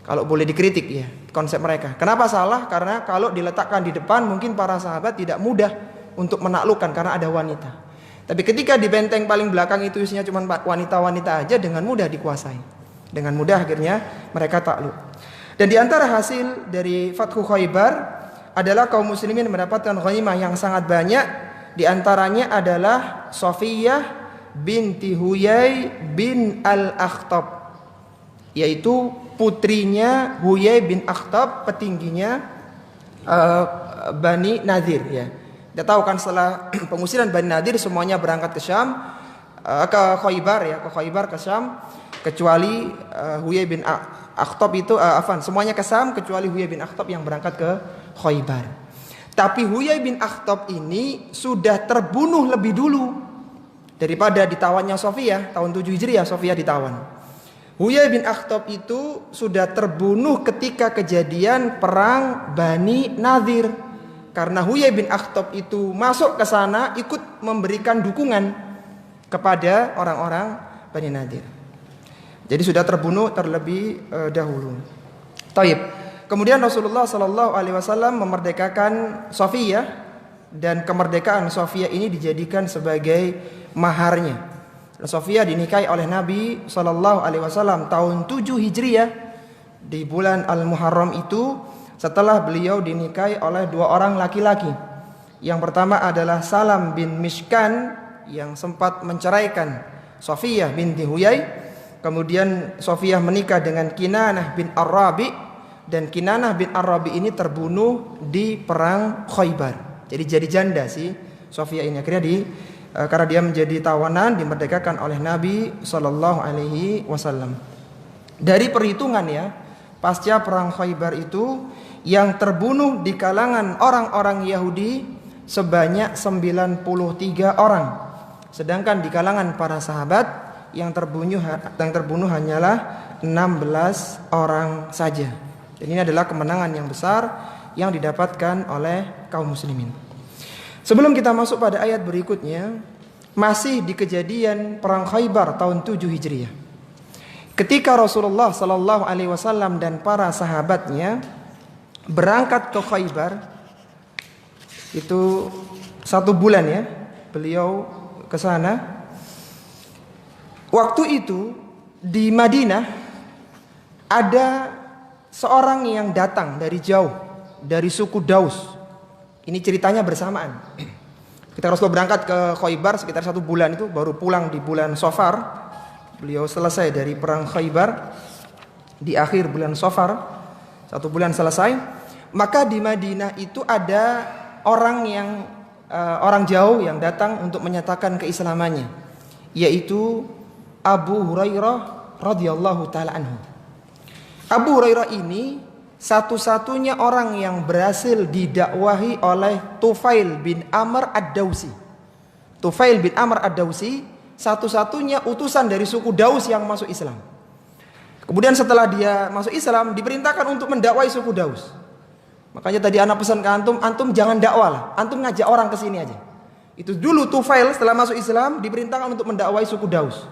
Kalau boleh dikritik ya, konsep mereka. Kenapa salah? Karena kalau diletakkan di depan mungkin para sahabat tidak mudah untuk menaklukkan karena ada wanita. Tapi ketika di benteng paling belakang itu isinya cuma wanita-wanita aja, dengan mudah dikuasai. Dengan mudah akhirnya mereka takluk. Dan di antara hasil dari Fathu Khaybar adalah kaum muslimin mendapatkan ghanimah yang sangat banyak. Di antaranya adalah Safiyah binti Huyai bin Al-Akhtab, yaitu putrinya Huyai bin Akhtab, petingginya Bani Nadir ya. Kita tahu kan setelah pengusiran Bani Nadir semuanya berangkat ke Syam, ke Khaybar ya, ke Khaybar ke Syam, kecuali Huyai bin Akhtab itu semuanya ke Syam kecuali Huyai bin Akhtab yang berangkat ke Khaybar. Tapi Huyai bin Akhtab ini sudah terbunuh lebih dulu daripada ditawannya Safiyah. Tahun 7 Hijriah Safiyah ditawan. Huyai bin Akhtab itu sudah terbunuh ketika kejadian perang Bani Nadir. Karena Huyai bin Akhtab itu masuk ke sana ikut memberikan dukungan kepada orang-orang Bani Nadir. Jadi sudah terbunuh terlebih dahulu. Taib. Kemudian Rasulullah Shallallahu Alaihi Wasallam memerdekakan Safiyah, dan kemerdekaan Safiyah ini dijadikan sebagai maharnya. Safiyah dinikahi oleh Nabi Shallallahu Alaihi Wasallam tahun 7 Hijriah di bulan Al-Muharram itu. Setelah beliau dinikahi oleh 2 orang laki-laki. Yang pertama adalah Salam bin Mishkan yang sempat menceraikan Safiyah binti Huyai. Kemudian Safiyah menikah dengan Kinanah bin Ar-Rabi, dan Kinanah bin Ar-Rabi ini terbunuh di perang Khaybar. Jadi janda si Safiyah ini. Akhirnya karena dia menjadi tawanan, dimerdekakan oleh Nabi Shallallahu Alaihi Wasallam. Dari perhitungan ya, pasca perang Khaybar itu yang terbunuh di kalangan orang-orang Yahudi sebanyak 93 orang. Sedangkan di kalangan para sahabat yang terbunuh hanyalah 16 orang saja. Dan ini adalah kemenangan yang besar yang didapatkan oleh kaum muslimin. Sebelum kita masuk pada ayat berikutnya, masih di kejadian perang Khaybar tahun 7 Hijriah. Ketika Rasulullah Sallallahu Alaihi Wasallam dan para sahabatnya berangkat ke Khaybar, itu 1 bulan ya beliau ke sana. Waktu itu di Madinah ada seorang yang datang dari jauh dari suku Daus. Ini ceritanya bersamaan. Ketika Rasulullah berangkat ke Khaybar sekitar 1 bulan itu, baru pulang di bulan Safar. Beliau selesai dari perang Khaybar di akhir bulan Safar, 1 bulan selesai. Maka di Madinah itu ada orang jauh yang datang untuk menyatakan keislamannya, yaitu Abu Hurairah radhiyallahu taala anhu. Abu Hurairah ini satu-satunya orang yang berhasil didakwahi oleh Tufail bin Amr ad-Dausi. Tufail bin Amr ad-Dausi satu-satunya utusan dari suku Daus yang masuk Islam. Kemudian setelah dia masuk Islam diperintahkan untuk mendakwai suku Daus. Makanya tadi anak pesan ke antum jangan dakwah lah, antum ngajak orang ke sini aja. Itu dulu Tufail setelah masuk Islam diperintahkan untuk mendakwai suku Daus.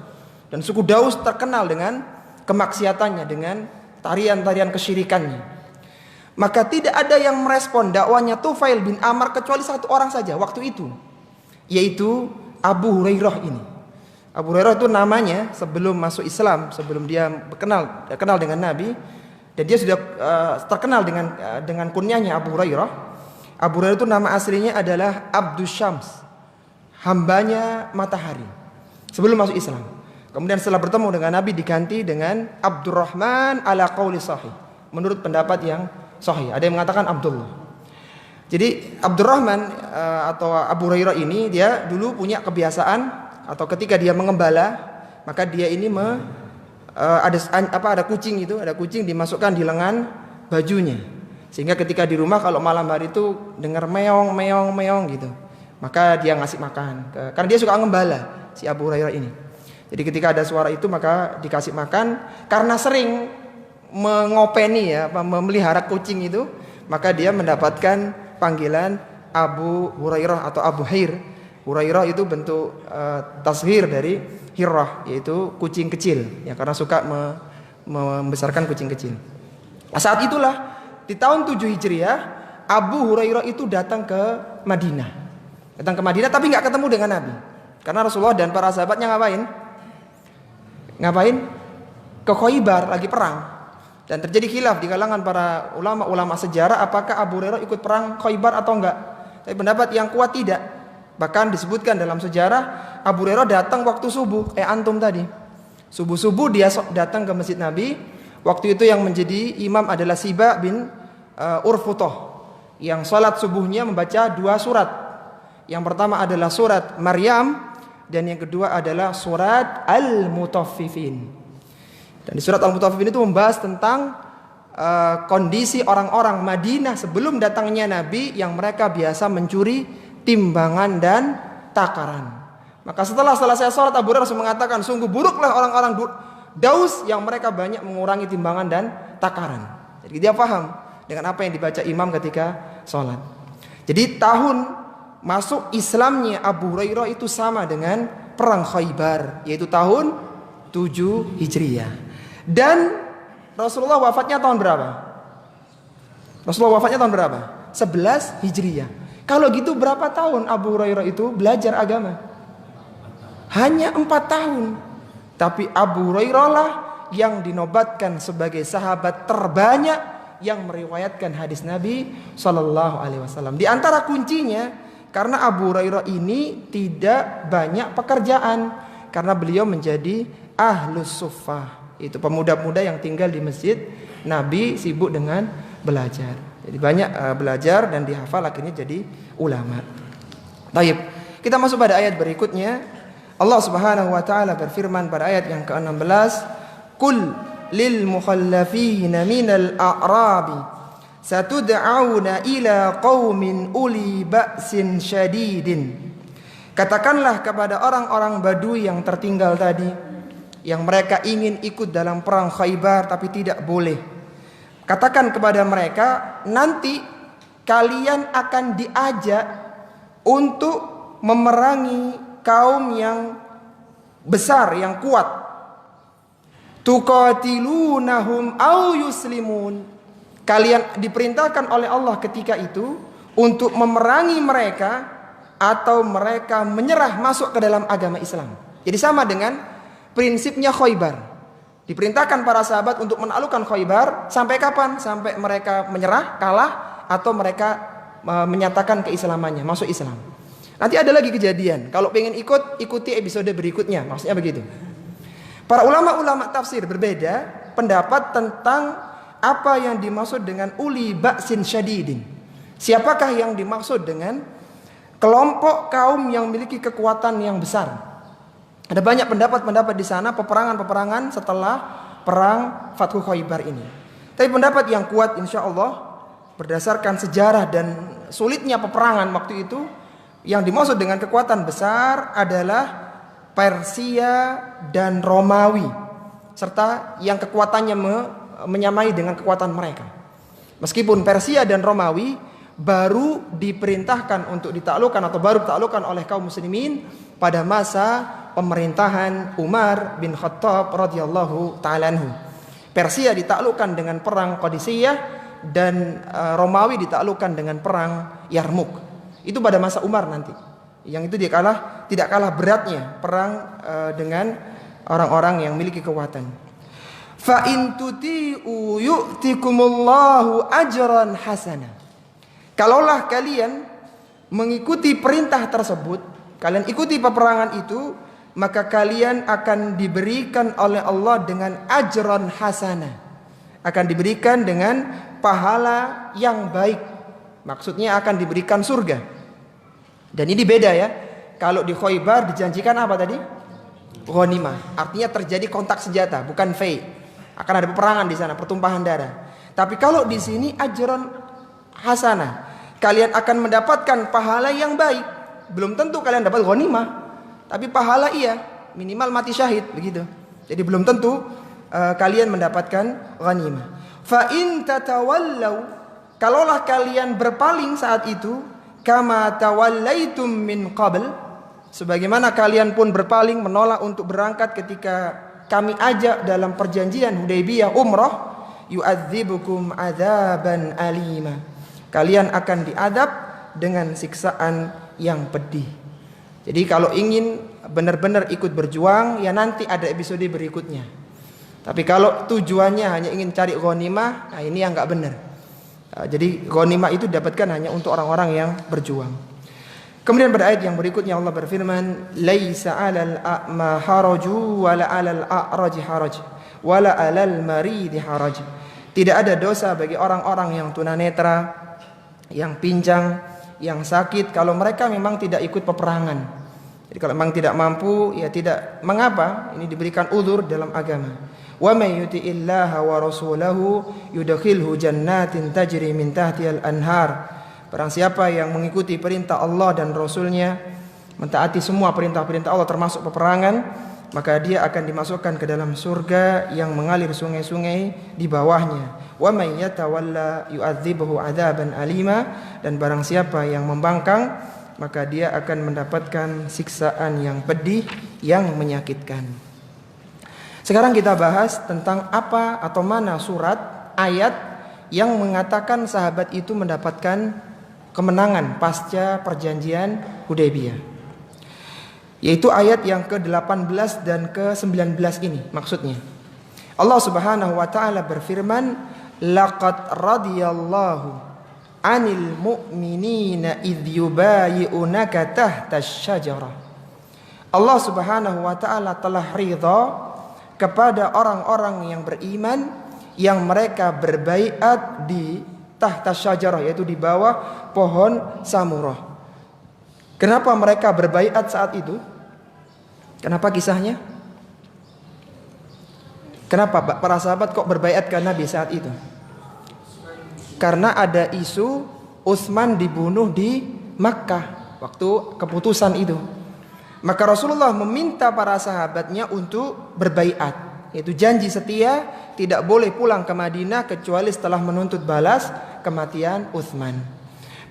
Dan suku Daus terkenal dengan kemaksiatannya, dengan tarian-tarian kesyirikannya. Maka tidak ada yang merespon dakwanya Tufail bin Amr kecuali 1 orang saja waktu itu, yaitu Abu Hurairah ini. Abu Hurairah itu namanya sebelum masuk Islam, sebelum dia kenal dengan Nabi, dan dia sudah terkenal dengan kunyahnya Abu Hurairah. Abu Hurairah itu nama aslinya adalah Abdus Syams, hambanya matahari, sebelum masuk Islam. Kemudian setelah bertemu dengan Nabi diganti dengan Abdurrahman ala qauli sahih, menurut pendapat yang sahih. Ada yang mengatakan Abdullah. Jadi Abdurrahman atau Abu Hurairah ini dia dulu punya kebiasaan, atau ketika dia mengembala, maka dia ini ada kucing itu, ada kucing dimasukkan di lengan bajunya. Sehingga ketika di rumah kalau malam hari itu dengar meong gitu, maka dia ngasih makan. Karena dia suka ngembala si Abu Hurairah ini. Jadi ketika ada suara itu maka dikasih makan. Karena sering mengopeni memelihara kucing itu, maka dia mendapatkan panggilan Abu Hurairah atau Abu Hir. Hurairah itu bentuk tashir dari Hirrah, yaitu kucing kecil, ya, karena suka membesarkan kucing kecil. Nah, saat itulah di tahun 7 Hijriah Abu Hurairah itu datang ke Madinah. Tapi nggak ketemu dengan Nabi. Karena Rasulullah dan para sahabatnya ngapain? Ke Khaybar, lagi perang. Dan terjadi khilaf di kalangan para ulama sejarah apakah Abu Hurairah ikut perang Khaybar atau enggak. Tapi pendapat yang kuat tidak. Bahkan disebutkan dalam sejarah Abu Hurairah datang waktu subuh, antum tadi. Subuh-subuh dia datang ke Masjid Nabi. Waktu itu yang menjadi imam adalah Siba bin Urfutoh, yang salat subuhnya membaca 2 surat. Yang pertama adalah surat Maryam, dan yang kedua adalah surat Al-Mutaffifin. Dan di surat Al-Mutaffifin itu membahas tentang kondisi orang-orang Madinah sebelum datangnya Nabi, yang mereka biasa mencuri timbangan dan takaran. Maka setelah selesai sholat, Abu Hurairah mengatakan, sungguh buruklah orang-orang Daus yang mereka banyak mengurangi timbangan dan takaran. Jadi dia paham dengan apa yang dibaca imam ketika sholat. Jadi tahun masuk Islamnya Abu Hurairah itu sama dengan perang Khaybar, yaitu tahun 7 Hijriah. Dan Rasulullah wafatnya tahun berapa? 11 Hijriah. Kalau gitu berapa tahun Abu Hurairah itu belajar agama? Hanya 4 tahun. Tapi Abu Hurairah lah yang dinobatkan sebagai sahabat terbanyak yang meriwayatkan hadis Nabi SAW. Di antara kuncinya, karena Abu Hurairah ini tidak banyak pekerjaan, karena beliau menjadi ahlus suffah, itu pemuda-pemuda yang tinggal di masjid Nabi, sibuk dengan belajar. Jadi banyak belajar dan dihafal, akhirnya jadi ulama. Baik, kita masuk pada ayat berikutnya. Allah Subhanahu wa taala berfirman pada ayat yang ke-16, "Qul lil mukhallafina minal a'rabi satud'auna ila qaumin uli ba'sin syadidin." Katakanlah kepada orang-orang Badui yang tertinggal tadi, yang mereka ingin ikut dalam perang Khaybar tapi tidak boleh. Katakan kepada mereka, nanti kalian akan diajak untuk memerangi kaum yang besar, yang kuat. Tuqatilunahum au yuslimun. Kalian diperintahkan oleh Allah ketika itu untuk memerangi mereka atau mereka menyerah masuk ke dalam agama Islam. Jadi sama dengan prinsipnya Khaybar. Diperintahkan para sahabat untuk menaklukkan Khaybar sampai kapan? Sampai mereka menyerah, kalah, atau mereka menyatakan keislamannya, masuk Islam. Nanti ada lagi kejadian. Kalau pengen ikut, ikuti episode berikutnya. Maksudnya begitu. Para ulama-ulama tafsir berbeda pendapat tentang apa yang dimaksud dengan uli ba'sin syadidin. Siapakah yang dimaksud dengan kelompok kaum yang memiliki kekuatan yang besar? Ada banyak pendapat-pendapat di sana, peperangan-peperangan setelah perang Fathu Khaybar ini. Tapi pendapat yang kuat insya Allah berdasarkan sejarah dan sulitnya peperangan waktu itu, yang dimaksud dengan kekuatan besar adalah Persia dan Romawi, serta yang kekuatannya menyamai dengan kekuatan mereka. Meskipun Persia dan Romawi baru diperintahkan untuk ditaklukkan atau baru ditaklukkan oleh kaum muslimin pada masa pemerintahan Umar bin Khattab radhiyallahu taala anhu. Persia ditaklukkan dengan perang Qadisiyah dan Romawi ditaklukkan dengan perang Yarmuk. Itu pada masa Umar nanti. Yang itu tidak kalah beratnya perang dengan orang-orang yang memiliki kekuatan. Fa in tuti'u yu'tikumullahu ajran hasana. Kalaulah kalian mengikuti perintah tersebut, kalian ikuti peperangan itu, maka kalian akan diberikan oleh Allah dengan ajran hasana. Akan diberikan dengan pahala yang baik. Maksudnya akan diberikan surga. Dan ini beda ya. Kalau di Khaybar dijanjikan apa tadi? Ghanimah. Artinya terjadi kontak senjata, bukan fai. Akan ada peperangan di sana, pertumpahan darah. Tapi kalau di sini ajran hasanah. Kalian akan mendapatkan pahala yang baik. Belum tentu kalian dapat ghanimah, tapi pahala iya, minimal mati syahid begitu. Jadi belum tentu kalian mendapatkan ghanimah. Fa in tatawallau, kalaulah kalian berpaling saat itu, kama tawallaitum min qabl, sebagaimana kalian pun berpaling menolak untuk berangkat ketika kami ajak dalam perjanjian Hudaybiyah umrah, yu'adzibukum adzaban alima. Kalian akan diadab dengan siksaan yang pedih. Jadi kalau ingin benar-benar ikut berjuang, ya nanti ada episode berikutnya. Tapi kalau tujuannya hanya ingin cari ghanimah, nah ini yang enggak benar. Jadi ghanimah itu didapatkan hanya untuk orang-orang yang berjuang. Kemudian pada ayat yang berikutnya Allah berfirman, "Laisa 'alal a'ma haraju wala 'alal a'raj haraj wala 'alal marid haraj." Tidak ada dosa bagi orang-orang yang tunanetra, yang pincang, yang sakit kalau mereka memang tidak ikut peperangan. Jadi kalau memang tidak mampu, ya tidak mengapa, ini diberikan uzur dalam agama. Wa may yuti'illaha wa rasulahu yudkhilhu jannatin tajri min tahtihal anhar. Barang siapa yang mengikuti perintah Allah dan Rasulnya, mentaati semua perintah-perintah Allah termasuk peperangan, maka dia akan dimasukkan ke dalam surga yang mengalir sungai-sungai di bawahnya. Wa may yatawalla yu'adzibuhu 'adzaban alima, dan barang siapa yang membangkang, maka dia akan mendapatkan siksaan yang pedih, yang menyakitkan. Sekarang kita bahas tentang apa atau mana surat ayat yang mengatakan sahabat itu mendapatkan kemenangan pasca perjanjian Hudaybiyah. Yaitu ayat yang ke-18 dan ke-19 ini maksudnya. Allah Subhanahu wa taala berfirman, "Laqad radiyallahu 'anil mu'minina idh yubayyi'unaka tahta asy-syajarah." Allah Subhanahu wa taala telah ridha kepada orang-orang yang beriman yang mereka berbaiat di tahta syajarah, yaitu di bawah pohon samurah. Kenapa mereka berbaiat saat itu? Kenapa kisahnya? Kenapa para sahabat kok berbaiat ke Nabi saat itu? Karena ada isu Utsman dibunuh di Makkah waktu keputusan itu. Maka Rasulullah meminta para sahabatnya untuk berbaiat, yaitu janji setia tidak boleh pulang ke Madinah kecuali setelah menuntut balas kematian Utsman.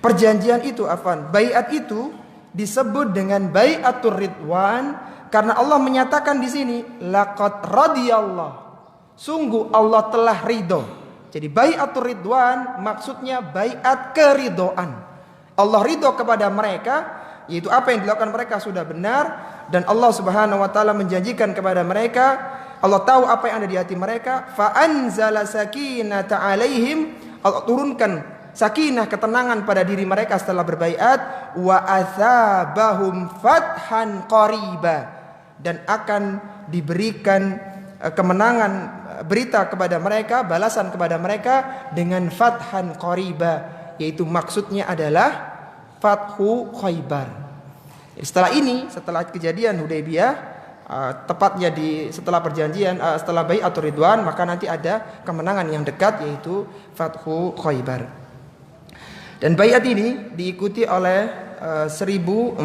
Perjanjian itu, baiat itu disebut dengan baiatur ridwan karena Allah menyatakan di sini laqad radiyallahu, sungguh Allah telah ridho. Jadi baiatur ridwan maksudnya baiat keridhaan. Allah ridho kepada mereka, yaitu apa yang dilakukan mereka sudah benar, dan Allah Subhanahu wa taala menjanjikan kepada mereka Allah tahu apa yang ada di hati mereka. Fa anzala sakinata 'alaihim, Allah turunkan sakinah, ketenangan pada diri mereka setelah berbaiat. Wa atsabahum fathan qariba, dan akan diberikan kemenangan, berita kepada mereka, balasan kepada mereka dengan fathan qariba, yaitu maksudnya adalah Fathu Khaybar. Setelah ini, setelah kejadian Hudaybiyah, tepatnya setelah perjanjian, setelah Bai'atur Ridwan, maka nanti ada kemenangan yang dekat, yaitu Fathu Khaybar. Dan baiat ini diikuti oleh 1.400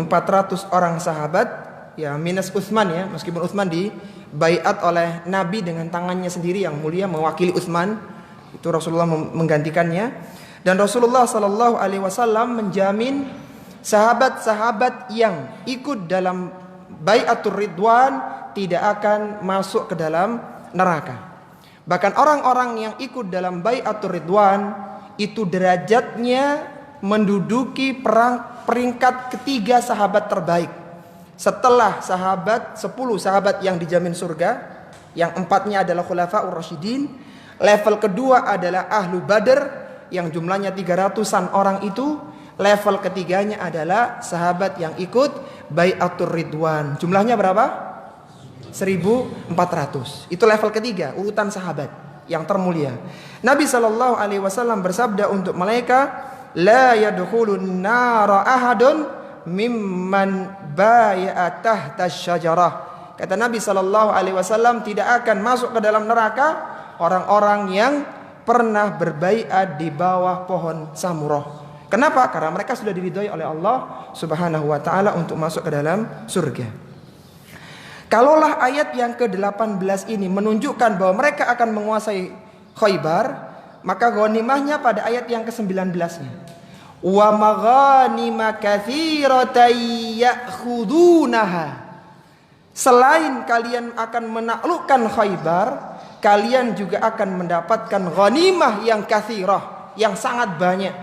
orang sahabat, ya minus Utsman ya, meskipun Utsman dibaiat oleh Nabi dengan tangannya sendiri yang mulia mewakili Utsman, itu Rasulullah menggantikannya. Dan Rasulullah Sallallahu Alaihi Wasallam menjamin sahabat-sahabat yang ikut dalam Bai'atur Ridwan tidak akan masuk ke dalam neraka. Bahkan orang-orang yang ikut dalam Bai'atur Ridwan itu derajatnya menduduki peringkat ketiga sahabat terbaik. Setelah 10 sahabat yang dijamin surga, yang 4-nya adalah Khulafaur Rasyidin, level kedua adalah Ahlu Badar yang jumlahnya 300-an orang itu, level ketiganya adalah sahabat yang ikut Bai'atur Ridwan. Jumlahnya berapa? 1.400. Itu level ketiga, urutan sahabat yang termulia. Nabi Shallallahu Alaihi Wasallam bersabda untuk mereka, la yadkhulun nara ahadun mimman bai'a tahta syajarah. Kata Nabi Shallallahu Alaihi Wasallam, tidak akan masuk ke dalam neraka orang-orang yang pernah berbaiat di bawah pohon samurah. Kenapa? Karena mereka sudah diridhoi oleh Allah Subhanahu wa taala untuk masuk ke dalam surga. Kalaulah ayat yang ke-18 ini menunjukkan bahwa mereka akan menguasai Khaybar, maka ghanimahnya pada ayat yang ke-19-nya. Wa maghanima katsiratan ya'khudunaha. Selain kalian akan menaklukkan Khaybar, kalian juga akan mendapatkan ghanimah yang katsirah, yang sangat banyak,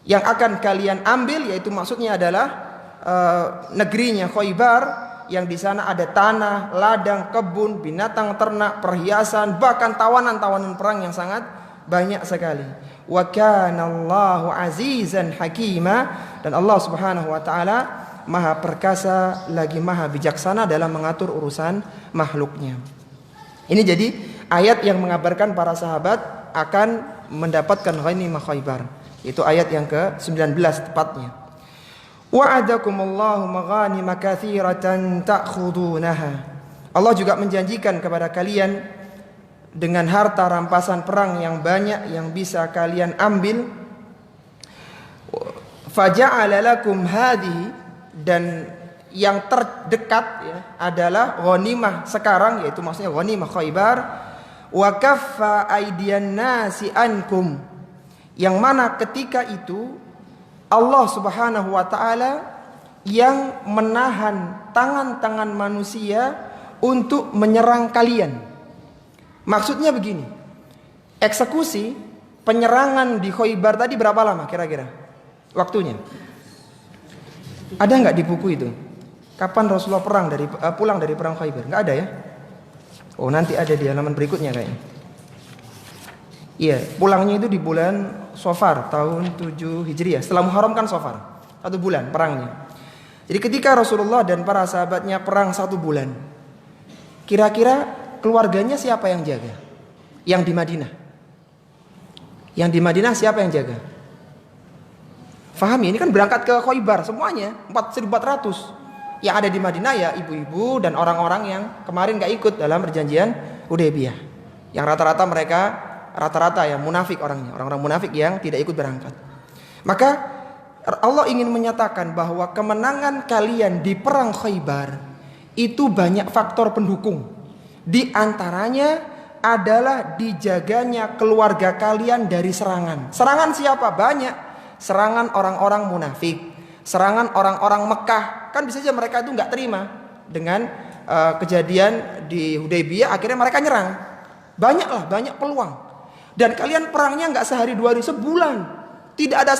yang akan kalian ambil, yaitu maksudnya adalah negerinya Khaybar, yang di sana ada tanah, ladang, kebun, binatang ternak, perhiasan, bahkan tawanan-tawanan perang yang sangat banyak sekali. Wa kana Allahu azizan hakima, dan Allah Subhanahu wa taala Maha perkasa lagi Maha bijaksana dalam mengatur urusan makhluknya. Ini jadi ayat yang mengabarkan para sahabat akan mendapatkan ghanimah Khaybar. Itu ayat yang ke-19 tepatnya. Wa'adakumullahu maghanima katsiratan ta'khudunaha. Allah juga menjanjikan kepada kalian dengan harta rampasan perang yang banyak yang bisa kalian ambil. Faja'ala lakum hadhihi, dan yang terdekat ya, adalah ghanimah sekarang, yaitu maksudnya ghanimah Khaybar. Wa kaffa aydiyan nasi ankum, yang mana ketika itu Allah Subhanahu wa taala yang menahan tangan-tangan manusia untuk menyerang kalian. Maksudnya begini, eksekusi penyerangan di Khaybar tadi berapa lama kira-kira waktunya? Ada nggak di buku itu? Kapan Rasulullah pulang dari perang Khaybar? Nggak ada ya? Oh, nanti ada di halaman berikutnya kayaknya. Iya, pulangnya itu di bulan Safar tahun 7 Hijriah. Setelah Muharram kan Safar, 1 bulan perangnya. Jadi ketika Rasulullah dan para sahabatnya perang 1 bulan, kira-kira keluarganya siapa yang jaga? Yang di Madinah. Yang di Madinah siapa yang jaga? Fahami, ini kan berangkat ke Khaybar semuanya 1.400. Yang ada di Madinah ya ibu-ibu dan orang-orang yang kemarin gak ikut dalam perjanjian Hudaybiyah. Yang rata-rata ya munafik orangnya, orang-orang munafik yang tidak ikut berangkat. Maka Allah ingin menyatakan bahwa kemenangan kalian di perang Khaybar itu banyak faktor pendukung. Di antaranya adalah dijaganya keluarga kalian dari serangan. Serangan siapa? Banyak. Serangan orang-orang munafik, serangan orang-orang Mekah. Kan bisa saja mereka itu nggak terima dengan kejadian di Hudaybiyah, akhirnya mereka nyerang. Banyak peluang. Dan kalian perangnya nggak sehari 2 hari, sebulan. Tidak ada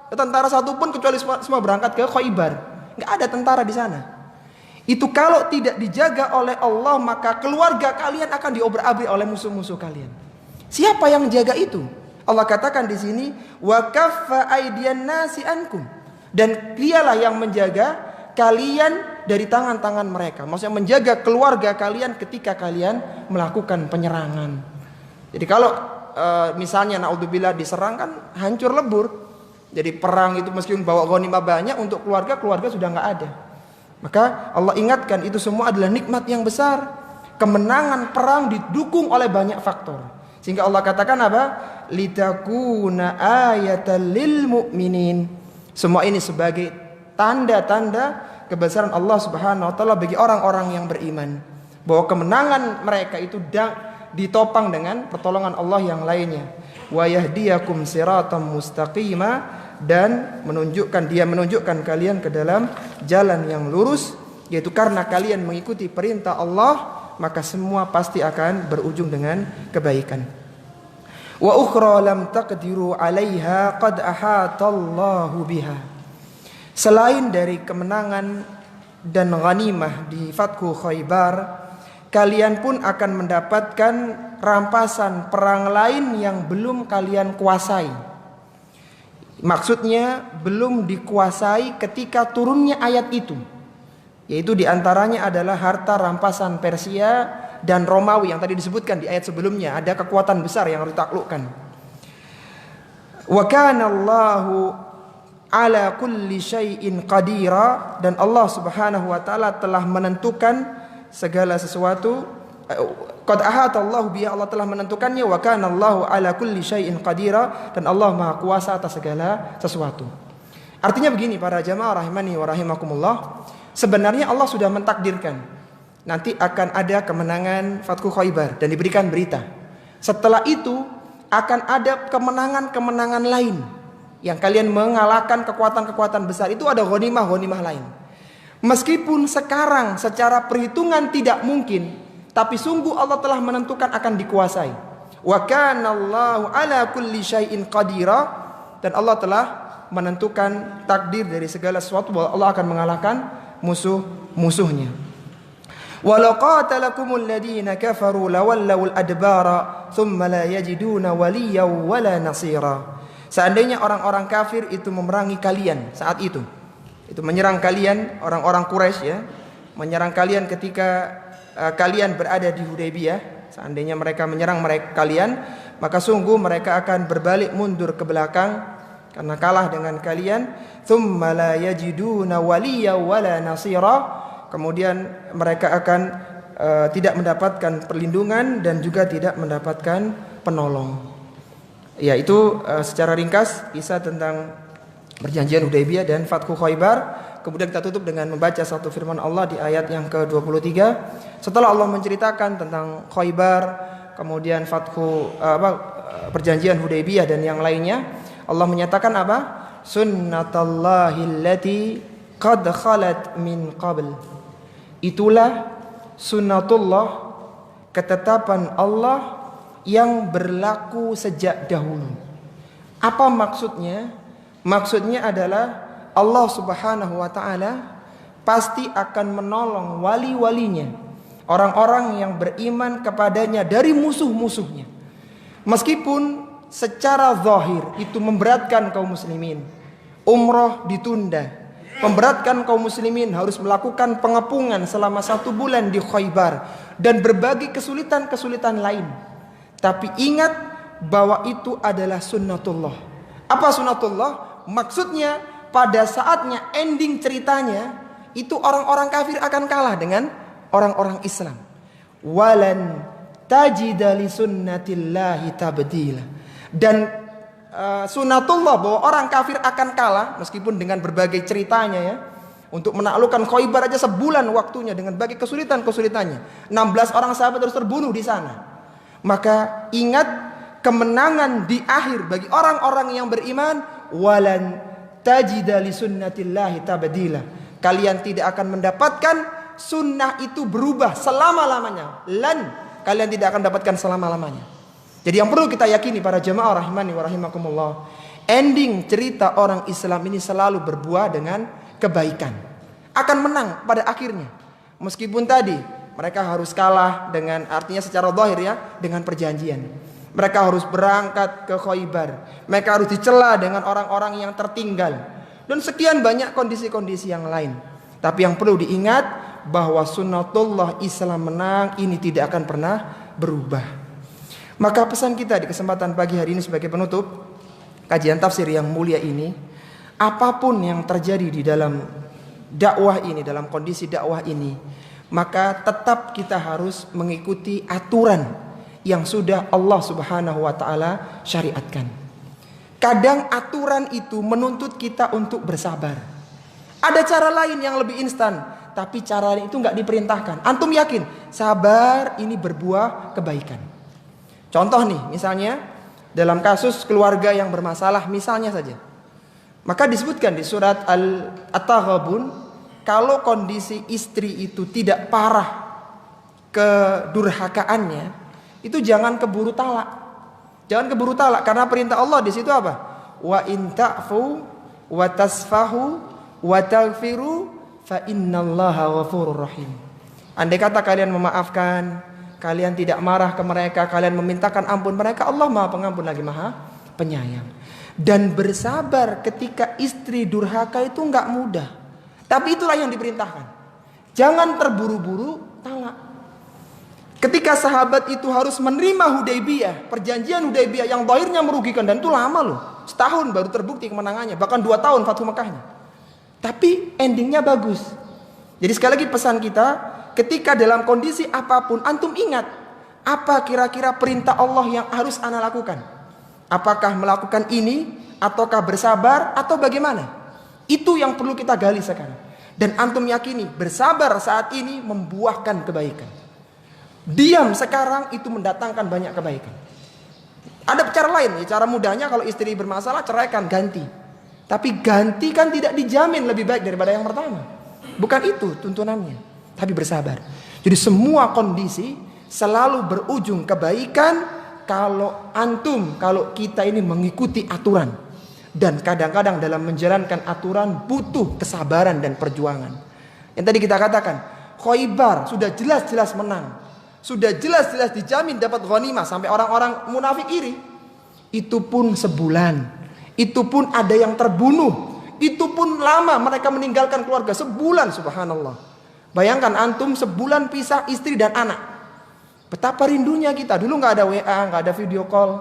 tentara satupun kecuali semua berangkat ke Khaybar. Nggak ada tentara di sana. Itu kalau tidak dijaga oleh Allah, maka keluarga kalian akan diobrak-abrik oleh musuh-musuh kalian. Siapa yang jaga itu? Allah katakan di sini, wa kaffa aydiyan nasi ankum, dan dialah yang menjaga kalian dari tangan-tangan mereka. Maksudnya menjaga keluarga kalian ketika kalian melakukan penyerangan. Jadi kalau misalnya naudzubillah diserang kan hancur lebur. Jadi perang itu meskipun bawa ghanimah banyak, untuk keluarga sudah nggak ada. Maka Allah ingatkan itu semua adalah nikmat yang besar. Kemenangan perang didukung oleh banyak faktor. Sehingga Allah katakan apa? Litakuna ayatan lil mu'minin. Semua ini sebagai tanda-tanda kebesaran Allah Subhanahu wa taala bagi orang-orang yang beriman. Bahwa kemenangan mereka itu ditopang dengan pertolongan Allah yang lainnya. Wa yahdiyakum siratam mustaqima, dan dia menunjukkan kalian ke dalam jalan yang lurus, yaitu karena kalian mengikuti perintah Allah, maka semua pasti akan berujung dengan kebaikan. Wa ukhra lam taqdiru 'alaiha qad ahatallahu biha. Selain dari kemenangan dan ghanimah di Fathu Khaybar, kalian pun akan mendapatkan rampasan perang lain yang belum kalian kuasai. Maksudnya belum dikuasai ketika turunnya ayat itu. Yaitu diantaranya adalah harta rampasan Persia dan Romawi yang tadi disebutkan di ayat sebelumnya. Ada kekuatan besar yang harus ditaklukkan. Wa kana Allahu ala kulli syai'in qadira, dan Allah Subhanahu wa taala telah menentukan segala sesuatu. Qad ahatallahu biha, Allah telah menentukannya. Wa kana Allahu ala kulli syai'in qadira, dan Allah Maha kuasa atas segala sesuatu. Artinya begini para jamaah rahimani wa rahimakumullah, sebenarnya Allah sudah mentakdirkan nanti akan ada kemenangan Fathu Khaybar dan diberikan berita. Setelah itu akan ada kemenangan-kemenangan lain yang kalian mengalahkan kekuatan-kekuatan besar. Itu ada ghanimah lain. Meskipun sekarang secara perhitungan tidak mungkin, tapi sungguh Allah telah menentukan akan dikuasai. Wa kana Allahu ala kulli syai'in qadira, dan Allah telah menentukan takdir dari segala sesuatu bahwa Allah akan mengalahkan musuh-musuhnya. Walau qatalakumul ladina kafaru lawallawul adbara thumma la yajiduna waliyyan wala nasira. Seandainya orang-orang kafir itu memerangi kalian saat itu menyerang kalian, orang-orang Quraisy ya, menyerang kalian ketika kalian berada di Hudaybiyah, seandainya mereka menyerang kalian, maka sungguh mereka akan berbalik mundur ke belakang karena kalah dengan kalian. Thumma la yajiduna waliyyan wala nasira. Kemudian mereka akan tidak mendapatkan perlindungan dan juga tidak mendapatkan penolong. Ya, itu secara ringkas kisah tentang perjanjian Hudaybiyah dan Fathu Khaybar. Kemudian kita tutup dengan membaca satu firman Allah di ayat yang ke-23. Setelah Allah menceritakan tentang Khaybar, kemudian perjanjian Hudaybiyah dan yang lainnya, Allah menyatakan apa? Sunnatullahi allati qad khalat min qabl. Itulah sunnatullah, ketetapan Allah yang berlaku sejak dahulu. Apa maksudnya? Maksudnya adalah Allah Subhanahu wa taala pasti akan menolong wali-walinya, orang-orang yang beriman kepadanya dari musuh-musuhnya. Meskipun secara zahir itu memberatkan kaum muslimin, umrah ditunda, memberatkan kaum muslimin harus melakukan pengepungan selama 1 bulan di Khaybar dan berbagai kesulitan-kesulitan lain. Tapi ingat bahwa itu adalah sunnatullah. Apa sunnatullah? Maksudnya pada saatnya ending ceritanya itu orang-orang kafir akan kalah dengan orang-orang Islam. Walan tajida li sunnatillahi tabdila. Dan sunnatullah bahwa orang kafir akan kalah meskipun dengan berbagai ceritanya ya. Untuk menaklukkan Khaybar aja sebulan waktunya dengan berbagai kesulitan-kesulitannya. 16 orang sahabat harus terbunuh di sana. Maka ingat kemenangan di akhir bagi orang-orang yang beriman. Walan tajida li sunnatillahi tabdila. Kalian tidak akan mendapatkan sunnah itu berubah selama-lamanya. Kalian tidak akan dapatkan selama-lamanya. Jadi yang perlu kita yakini para jemaah rahimani wa rahimakumullah, ending cerita orang Islam ini selalu berbuah dengan kebaikan. Akan menang pada akhirnya. Meskipun tadi mereka harus kalah dengan, artinya secara zahir ya, dengan perjanjian. Mereka harus berangkat ke Khaybar. Mereka harus dicela dengan orang-orang yang tertinggal. Dan sekian banyak kondisi-kondisi yang lain. Tapi yang perlu diingat bahwa sunnatullah Islam menang ini tidak akan pernah berubah. Maka pesan kita di kesempatan pagi hari ini sebagai penutup kajian tafsir yang mulia ini, apapun yang terjadi di dalam dakwah ini, dalam kondisi dakwah ini, maka tetap kita harus mengikuti aturan yang sudah Allah Subhanahu wa taala syariatkan. Kadang aturan itu menuntut kita untuk bersabar. Ada cara lain yang lebih instan, tapi cara itu nggak diperintahkan. Antum yakin sabar ini berbuah kebaikan. Contoh nih, misalnya dalam kasus keluarga yang bermasalah misalnya saja, maka disebutkan di surat At-Taghabun, kalau kondisi istri itu tidak parah kedurhakaannya, itu jangan keburu talak. Jangan keburu talak, karena perintah Allah di situ apa? Wa in ta'fu wa tasfahu wa taghfiru fa innallaha ghafurur rahim. Andai kata kalian memaafkan, kalian tidak marah ke mereka, kalian memintakan ampun mereka, Allah Maha Pengampun lagi Maha Penyayang. Dan bersabar ketika istri durhaka itu enggak mudah. Tapi itulah yang diperintahkan. Jangan terburu-buru talak. Ketika sahabat itu harus menerima Hudaybiyah, perjanjian Hudaybiyah yang zahirnya merugikan, dan itu lama loh. Setahun baru terbukti kemenangannya, bahkan 2 tahun Fathu Mekahnya. Tapi endingnya bagus. Jadi sekali lagi pesan kita, ketika dalam kondisi apapun antum ingat, apa kira-kira perintah Allah yang harus ana lakukan? Apakah melakukan ini, ataukah bersabar, atau bagaimana? Itu yang perlu kita gali sekarang. Dan antum yakini bersabar saat ini membuahkan kebaikan. Diam sekarang itu mendatangkan banyak kebaikan. Ada cara lain, cara mudahnya kalau istri bermasalah ceraikan, ganti. Tapi ganti kan tidak dijamin lebih baik daripada yang pertama. Bukan itu tuntunannya, tapi bersabar. Jadi semua kondisi selalu berujung kebaikan kalau kita ini mengikuti aturan. Dan kadang-kadang dalam menjalankan aturan butuh kesabaran dan perjuangan. Yang tadi kita katakan, Khaybar sudah jelas-jelas menang, sudah jelas-jelas dijamin dapat ghanimah, sampai orang-orang munafik iri. Itu pun sebulan, itu pun ada yang terbunuh, itu pun lama mereka meninggalkan keluarga, sebulan, subhanallah. Bayangkan antum sebulan pisah istri dan anak. Betapa rindunya kita. Dulu gak ada WA, gak ada video call.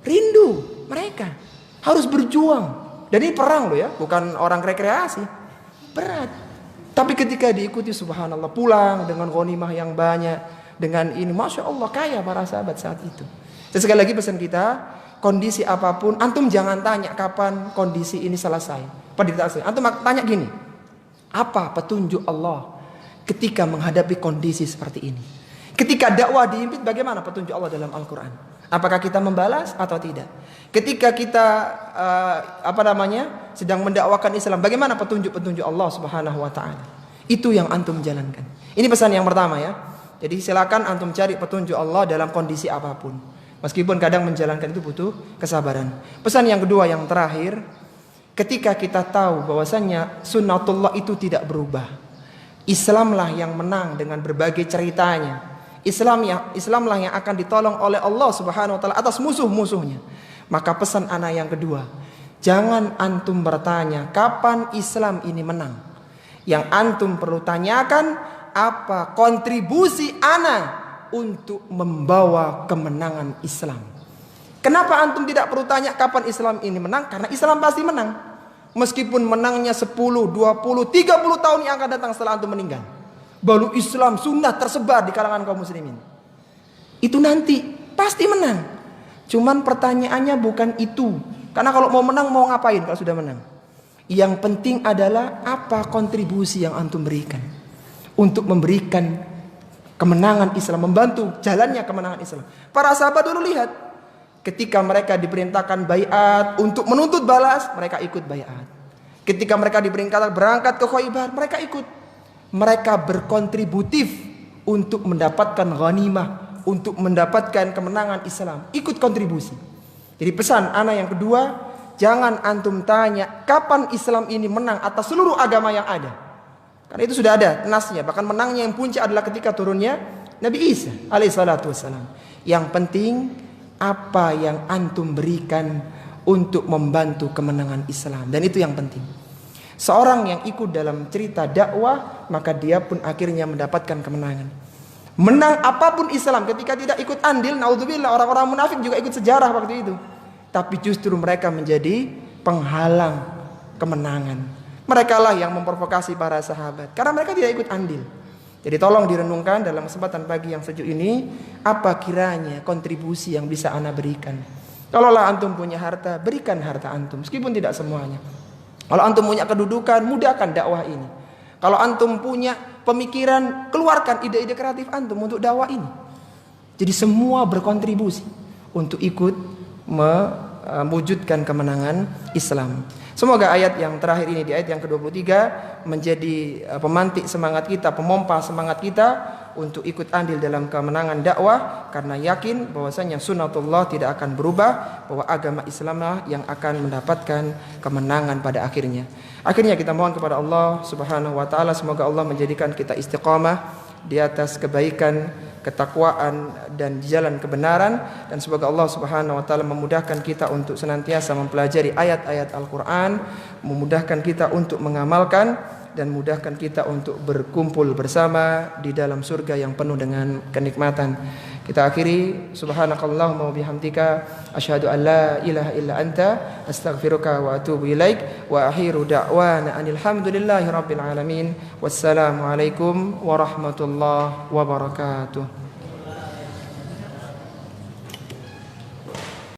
Rindu mereka. Harus berjuang. Dan ini perang loh ya, bukan orang rekreasi. Berat. Tapi ketika diikuti subhanallah, pulang dengan ghanimah yang banyak, dengan ini, masya Allah kaya para sahabat saat itu. Dan sekali lagi pesan kita, kondisi apapun, antum jangan tanya kapan kondisi ini selesai. Antum tanya gini, apa petunjuk Allah ketika menghadapi kondisi seperti ini? Ketika dakwah diimpit, bagaimana petunjuk Allah dalam Al-Quran? Apakah kita membalas atau tidak? Ketika kita sedang mendakwakan Islam, bagaimana petunjuk-petunjuk Allah Subhanahu wa taala? Itu yang antum jalankan. Ini pesan yang pertama ya. Jadi silakan antum cari petunjuk Allah dalam kondisi apapun. Meskipun kadang menjalankan itu butuh kesabaran. Pesan yang kedua yang terakhir, ketika kita tahu bahwasannya sunnatullah itu tidak berubah. Islamlah yang menang dengan berbagai ceritanya. Islamlah yang akan ditolong oleh Allah Subhanahu wa taala atas musuh-musuhnya. Maka pesan ana yang kedua, jangan antum bertanya kapan Islam ini menang. Yang antum perlu tanyakan, apa kontribusi ana untuk membawa kemenangan Islam. Kenapa antum tidak perlu tanya kapan Islam ini menang? Karena Islam pasti menang. Meskipun menangnya 10, 20, 30 tahun yang akan datang setelah antum meninggal. Baru Islam sunnah tersebar di kalangan kaum muslimin. Itu nanti pasti menang. Cuman pertanyaannya bukan itu. Karena kalau mau menang mau ngapain kalau sudah menang? Yang penting adalah apa kontribusi yang antum berikan untuk memberikan kemenangan Islam, membantu jalannya kemenangan Islam. Para sahabat dulu lihat, ketika mereka diperintahkan baiat untuk menuntut balas, mereka ikut baiat. Ketika mereka diperintahkan berangkat ke Khaybar, mereka ikut. Mereka berkontributif untuk mendapatkan ghanimah, untuk mendapatkan kemenangan Islam, ikut kontribusi. Jadi pesan ana yang kedua, jangan antum tanya kapan Islam ini menang atas seluruh agama yang ada. Karena itu sudah ada nasnya. Bahkan menangnya yang puncak adalah ketika turunnya Nabi Isa alaihissalatu wassalam. Yang penting apa yang antum berikan untuk membantu kemenangan Islam. Dan itu yang penting. Seorang yang ikut dalam cerita dakwah, maka dia pun akhirnya mendapatkan kemenangan. Menang apapun Islam ketika tidak ikut andil, naudzubillah, orang-orang munafik juga ikut sejarah waktu itu. Tapi justru mereka menjadi penghalang kemenangan. Mereka lah yang memprovokasi para sahabat karena mereka tidak ikut andil. Jadi tolong direnungkan dalam kesempatan pagi yang sejuk ini, apa kiranya kontribusi yang bisa ana berikan. Kalaulah antum punya harta, berikan harta antum meskipun tidak semuanya. Kalau antum punya kedudukan, mudahkan dakwah ini. Kalau antum punya pemikiran, keluarkan ide-ide kreatif antum untuk dakwah ini. Jadi semua berkontribusi untuk ikut mewujudkan kemenangan Islam. Semoga ayat yang terakhir ini, di ayat yang ke-23, menjadi pemantik semangat kita, pemompa semangat kita untuk ikut andil dalam kemenangan dakwah, karena yakin bahwasanya sunnatullah tidak akan berubah, bahwa agama Islamlah yang akan mendapatkan kemenangan pada akhirnya. Akhirnya kita mohon kepada Allah Subhanahu wa taala, semoga Allah menjadikan kita istiqamah di atas kebaikan, ketakwaan dan jalan kebenaran, dan semoga Allah Subhanahu wa taala memudahkan kita untuk senantiasa mempelajari ayat-ayat Al-Qur'an, memudahkan kita untuk mengamalkan, dan mudahkan kita untuk berkumpul bersama di dalam surga yang penuh dengan kenikmatan. Kita akhiri, subhanakallahumma wa bihamdika asyhadu an la ilaha illa anta astaghfiruka wa atubu ilaik, wa akhiru da'wana anil hamdulillahi rabbil alamin. Wassalamu alaikum warahmatullahi wabarakatuh.